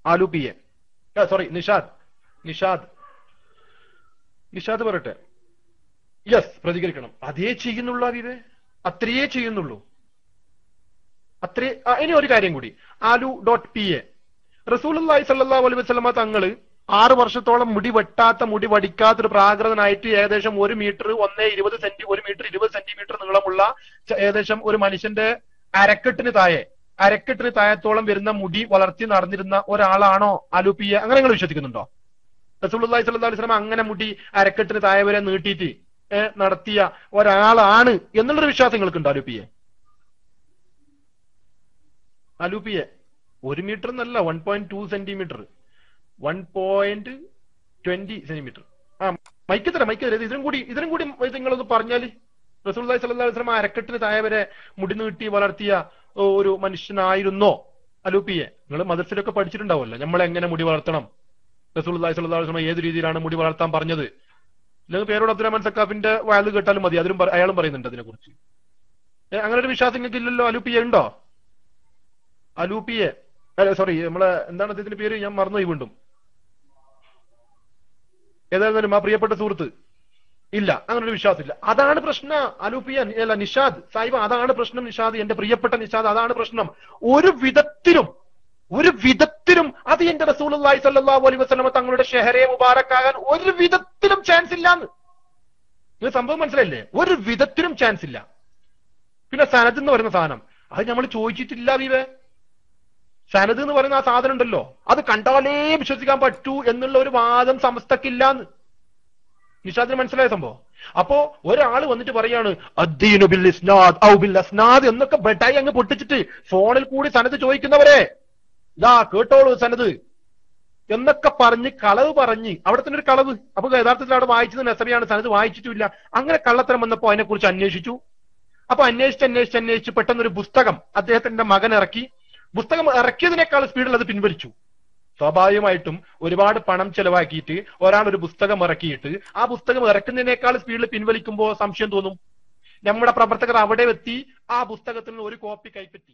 ആലു PA, സോറി നിഷാദ് പറയട്ടെ. യെസ്, പ്രതികരിക്കണം. അതേ ചെയ്യുന്നുള്ളൂ, അതിനെ അത്രയേ ചെയ്യുന്നുള്ളൂ. ഇനി ഒരു കാര്യം കൂടി. alu.pa, റസൂലുള്ളാഹി സ്വല്ലല്ലാഹു അലൈഹി വസല്ലമ തങ്ങള് 6 വർഷത്തോളം മുടി വടിക്കാത്തൊരു പ്രാകൃതനായിട്ട് ഏകദേശം 1 മീറ്റർ 1.20 സെന്റി 1 മീറ്റർ 20 സെന്റിമീറ്റർ നീളമുള്ള ഏകദേശം ഒരു മനുഷ്യന്റെ അരക്കെട്ടിന് താഴത്തോളം വരുന്ന മുടി വളർത്തി നടന്നിരുന്ന ഒരാളാണോ ആലു PA? അങ്ങനെ നിങ്ങൾ വിശ്വസിക്കുന്നുണ്ടോ? റസൂലുള്ളാഹി സ്വല്ലല്ലാഹു അലൈഹി വസല്ലം അങ്ങനെ മുടി അരക്കെട്ടിന് താഴെ വരെ നീട്ടിയിട്ട് നടത്തിയ ഒരാളാണ് എന്നുള്ളൊരു വിശ്വാസം നിങ്ങൾക്കുണ്ടോ? ആലു PA 1 മീറ്റർ എന്നല്ല, 1.2 സെന്റിമീറ്റർ, 1.20 സെന്റിമീറ്റർ. ആ മൈക്ക് തരാം. ഇതിനും കൂടി നിങ്ങളൊന്ന് പറഞ്ഞാല്. റസൂലുള്ളാഹി സ്വല്ലല്ലാഹു അലൈഹി വസല്ലം അരക്കെട്ടിന് താഴെ വരെ മുടി നീട്ടി വളർത്തിയ ഒരു മനുഷ്യനായിരുന്നോ അലൂപ്പിയെ? നിങ്ങൾ മദ്രസയിലൊക്കെ പഠിച്ചിട്ടുണ്ടാവുമല്ലോ നമ്മൾ എങ്ങനെ മുടി വളർത്തണം, റസൂലുള്ളാഹി സ്വല്ലല്ലാഹു അലൈഹി വസല്ലം ഏത് രീതിയിലാണ് മുടി വളർത്താൻ പറഞ്ഞത്. അല്ലെങ്കിൽ പേരോട് അബ്ദുറഹ്മാൻ സക്കാഫിന്റെ വാല് കേട്ടാലും മതി, അയാളും പറയുന്നുണ്ട് അതിനെ കുറിച്ച്. അങ്ങനെ ഒരു വിശ്വാസം നിങ്ങൾക്ക് ഇല്ലല്ലോ. അലൂപ്പിയെ ഉണ്ടോ? അലൂപ്പിയെ സോറി, നമ്മളെ എന്താണ് അദ്ദേഹത്തിന്റെ പേര്, ഞാൻ മറന്നുപോയി വീണ്ടും. ഏതായാലും ആ പ്രിയപ്പെട്ട സുഹൃത്ത് ഇല്ല, അങ്ങനെ ഒരു വിശ്വാസമില്ല. അതാണ് പ്രശ്നം. അലൂപ്പിയ അല്ല നിഷാദ് സാഹിബ്, അതാണ് പ്രശ്നം. നിഷാദ്, എന്റെ പ്രിയപ്പെട്ട നിഷാദ്, അതാണ് പ്രശ്നം. ഒരു വിധത്തിലും അത് എന്റെ റസൂലുള്ളാഹി സ്വല്ലല്ലാഹു അലൈഹി വസല്ലം തങ്ങളുടെ ഷെഹറെ മുബാറക്കാകാൻ ഒരു വിധത്തിലും ചാൻസ് ഇല്ലാന്ന് നിങ്ങൾ സംഭവം മനസ്സിലല്ലേ? ഒരു വിധത്തിലും ചാൻസ് ഇല്ല. പിന്നെ സനദ് എന്ന് പറയുന്ന സാധനം അത് നമ്മൾ ചോദിച്ചിട്ടില്ല. വീവേ സനദ് എന്ന് പറയുന്ന ആ സാധനം ഉണ്ടല്ലോ, അത് കണ്ടാലേ വിശ്വസിക്കാൻ പറ്റൂ എന്നുള്ള ഒരു വാദം സമസ്തക്കില്ലാന്ന്. നിഷാദിന് മനസ്സിലായ സംഭവം. അപ്പോ ഒരാൾ വന്നിട്ട് പറയാണ് അദ്ദീനു ബിൽ ഇസ്നാദ് ഔ ബിൽ അസ്നാദ് എന്നൊക്കെ ബെട്ടായി അങ്ങ് പൊട്ടിച്ചിട്ട് ഫോണിൽ കൂടി സനദ് ചോദിക്കുന്നവരെ ഇതാ കേട്ടോളൂ സനദ് എന്നൊക്കെ പറഞ്ഞ് കളവ് പറഞ്ഞ് അവിടെ തന്നെ ഒരു കളവ്. അപ്പൊ യഥാർത്ഥത്തിൽ അവിടെ വായിച്ചത് നസബിയാണ്, സനദ് വായിച്ചിട്ടില്ല. അങ്ങനെ കള്ളത്തരം വന്നപ്പോ അതിനെക്കുറിച്ച് അന്വേഷിച്ചു. അപ്പൊ അന്വേഷിച്ച് പെട്ടെന്നൊരു പുസ്തകം അദ്ദേഹത്തിന്റെ മകൻ ഇറക്കി. പുസ്തകം ഇറക്കിയതിനേക്കാൾ സ്പീഡിൽ അത് പിൻവലിച്ചു. സ്വാഭാവികമായിട്ടും ഒരുപാട് പണം ചെലവാക്കിയിട്ട് ഒരാൾ ഒരു പുസ്തകം ഇറക്കിയിട്ട് ആ പുസ്തകം ഇറക്കുന്നതിനേക്കാൾ സ്പീഡിൽ പിൻവലിക്കുമ്പോൾ സംശയം തോന്നും. നമ്മുടെ പ്രവർത്തകർ അവിടെ എത്തി ആ പുസ്തകത്തിൽ നിന്ന് ഒരു കോപ്പി കൈപ്പറ്റി.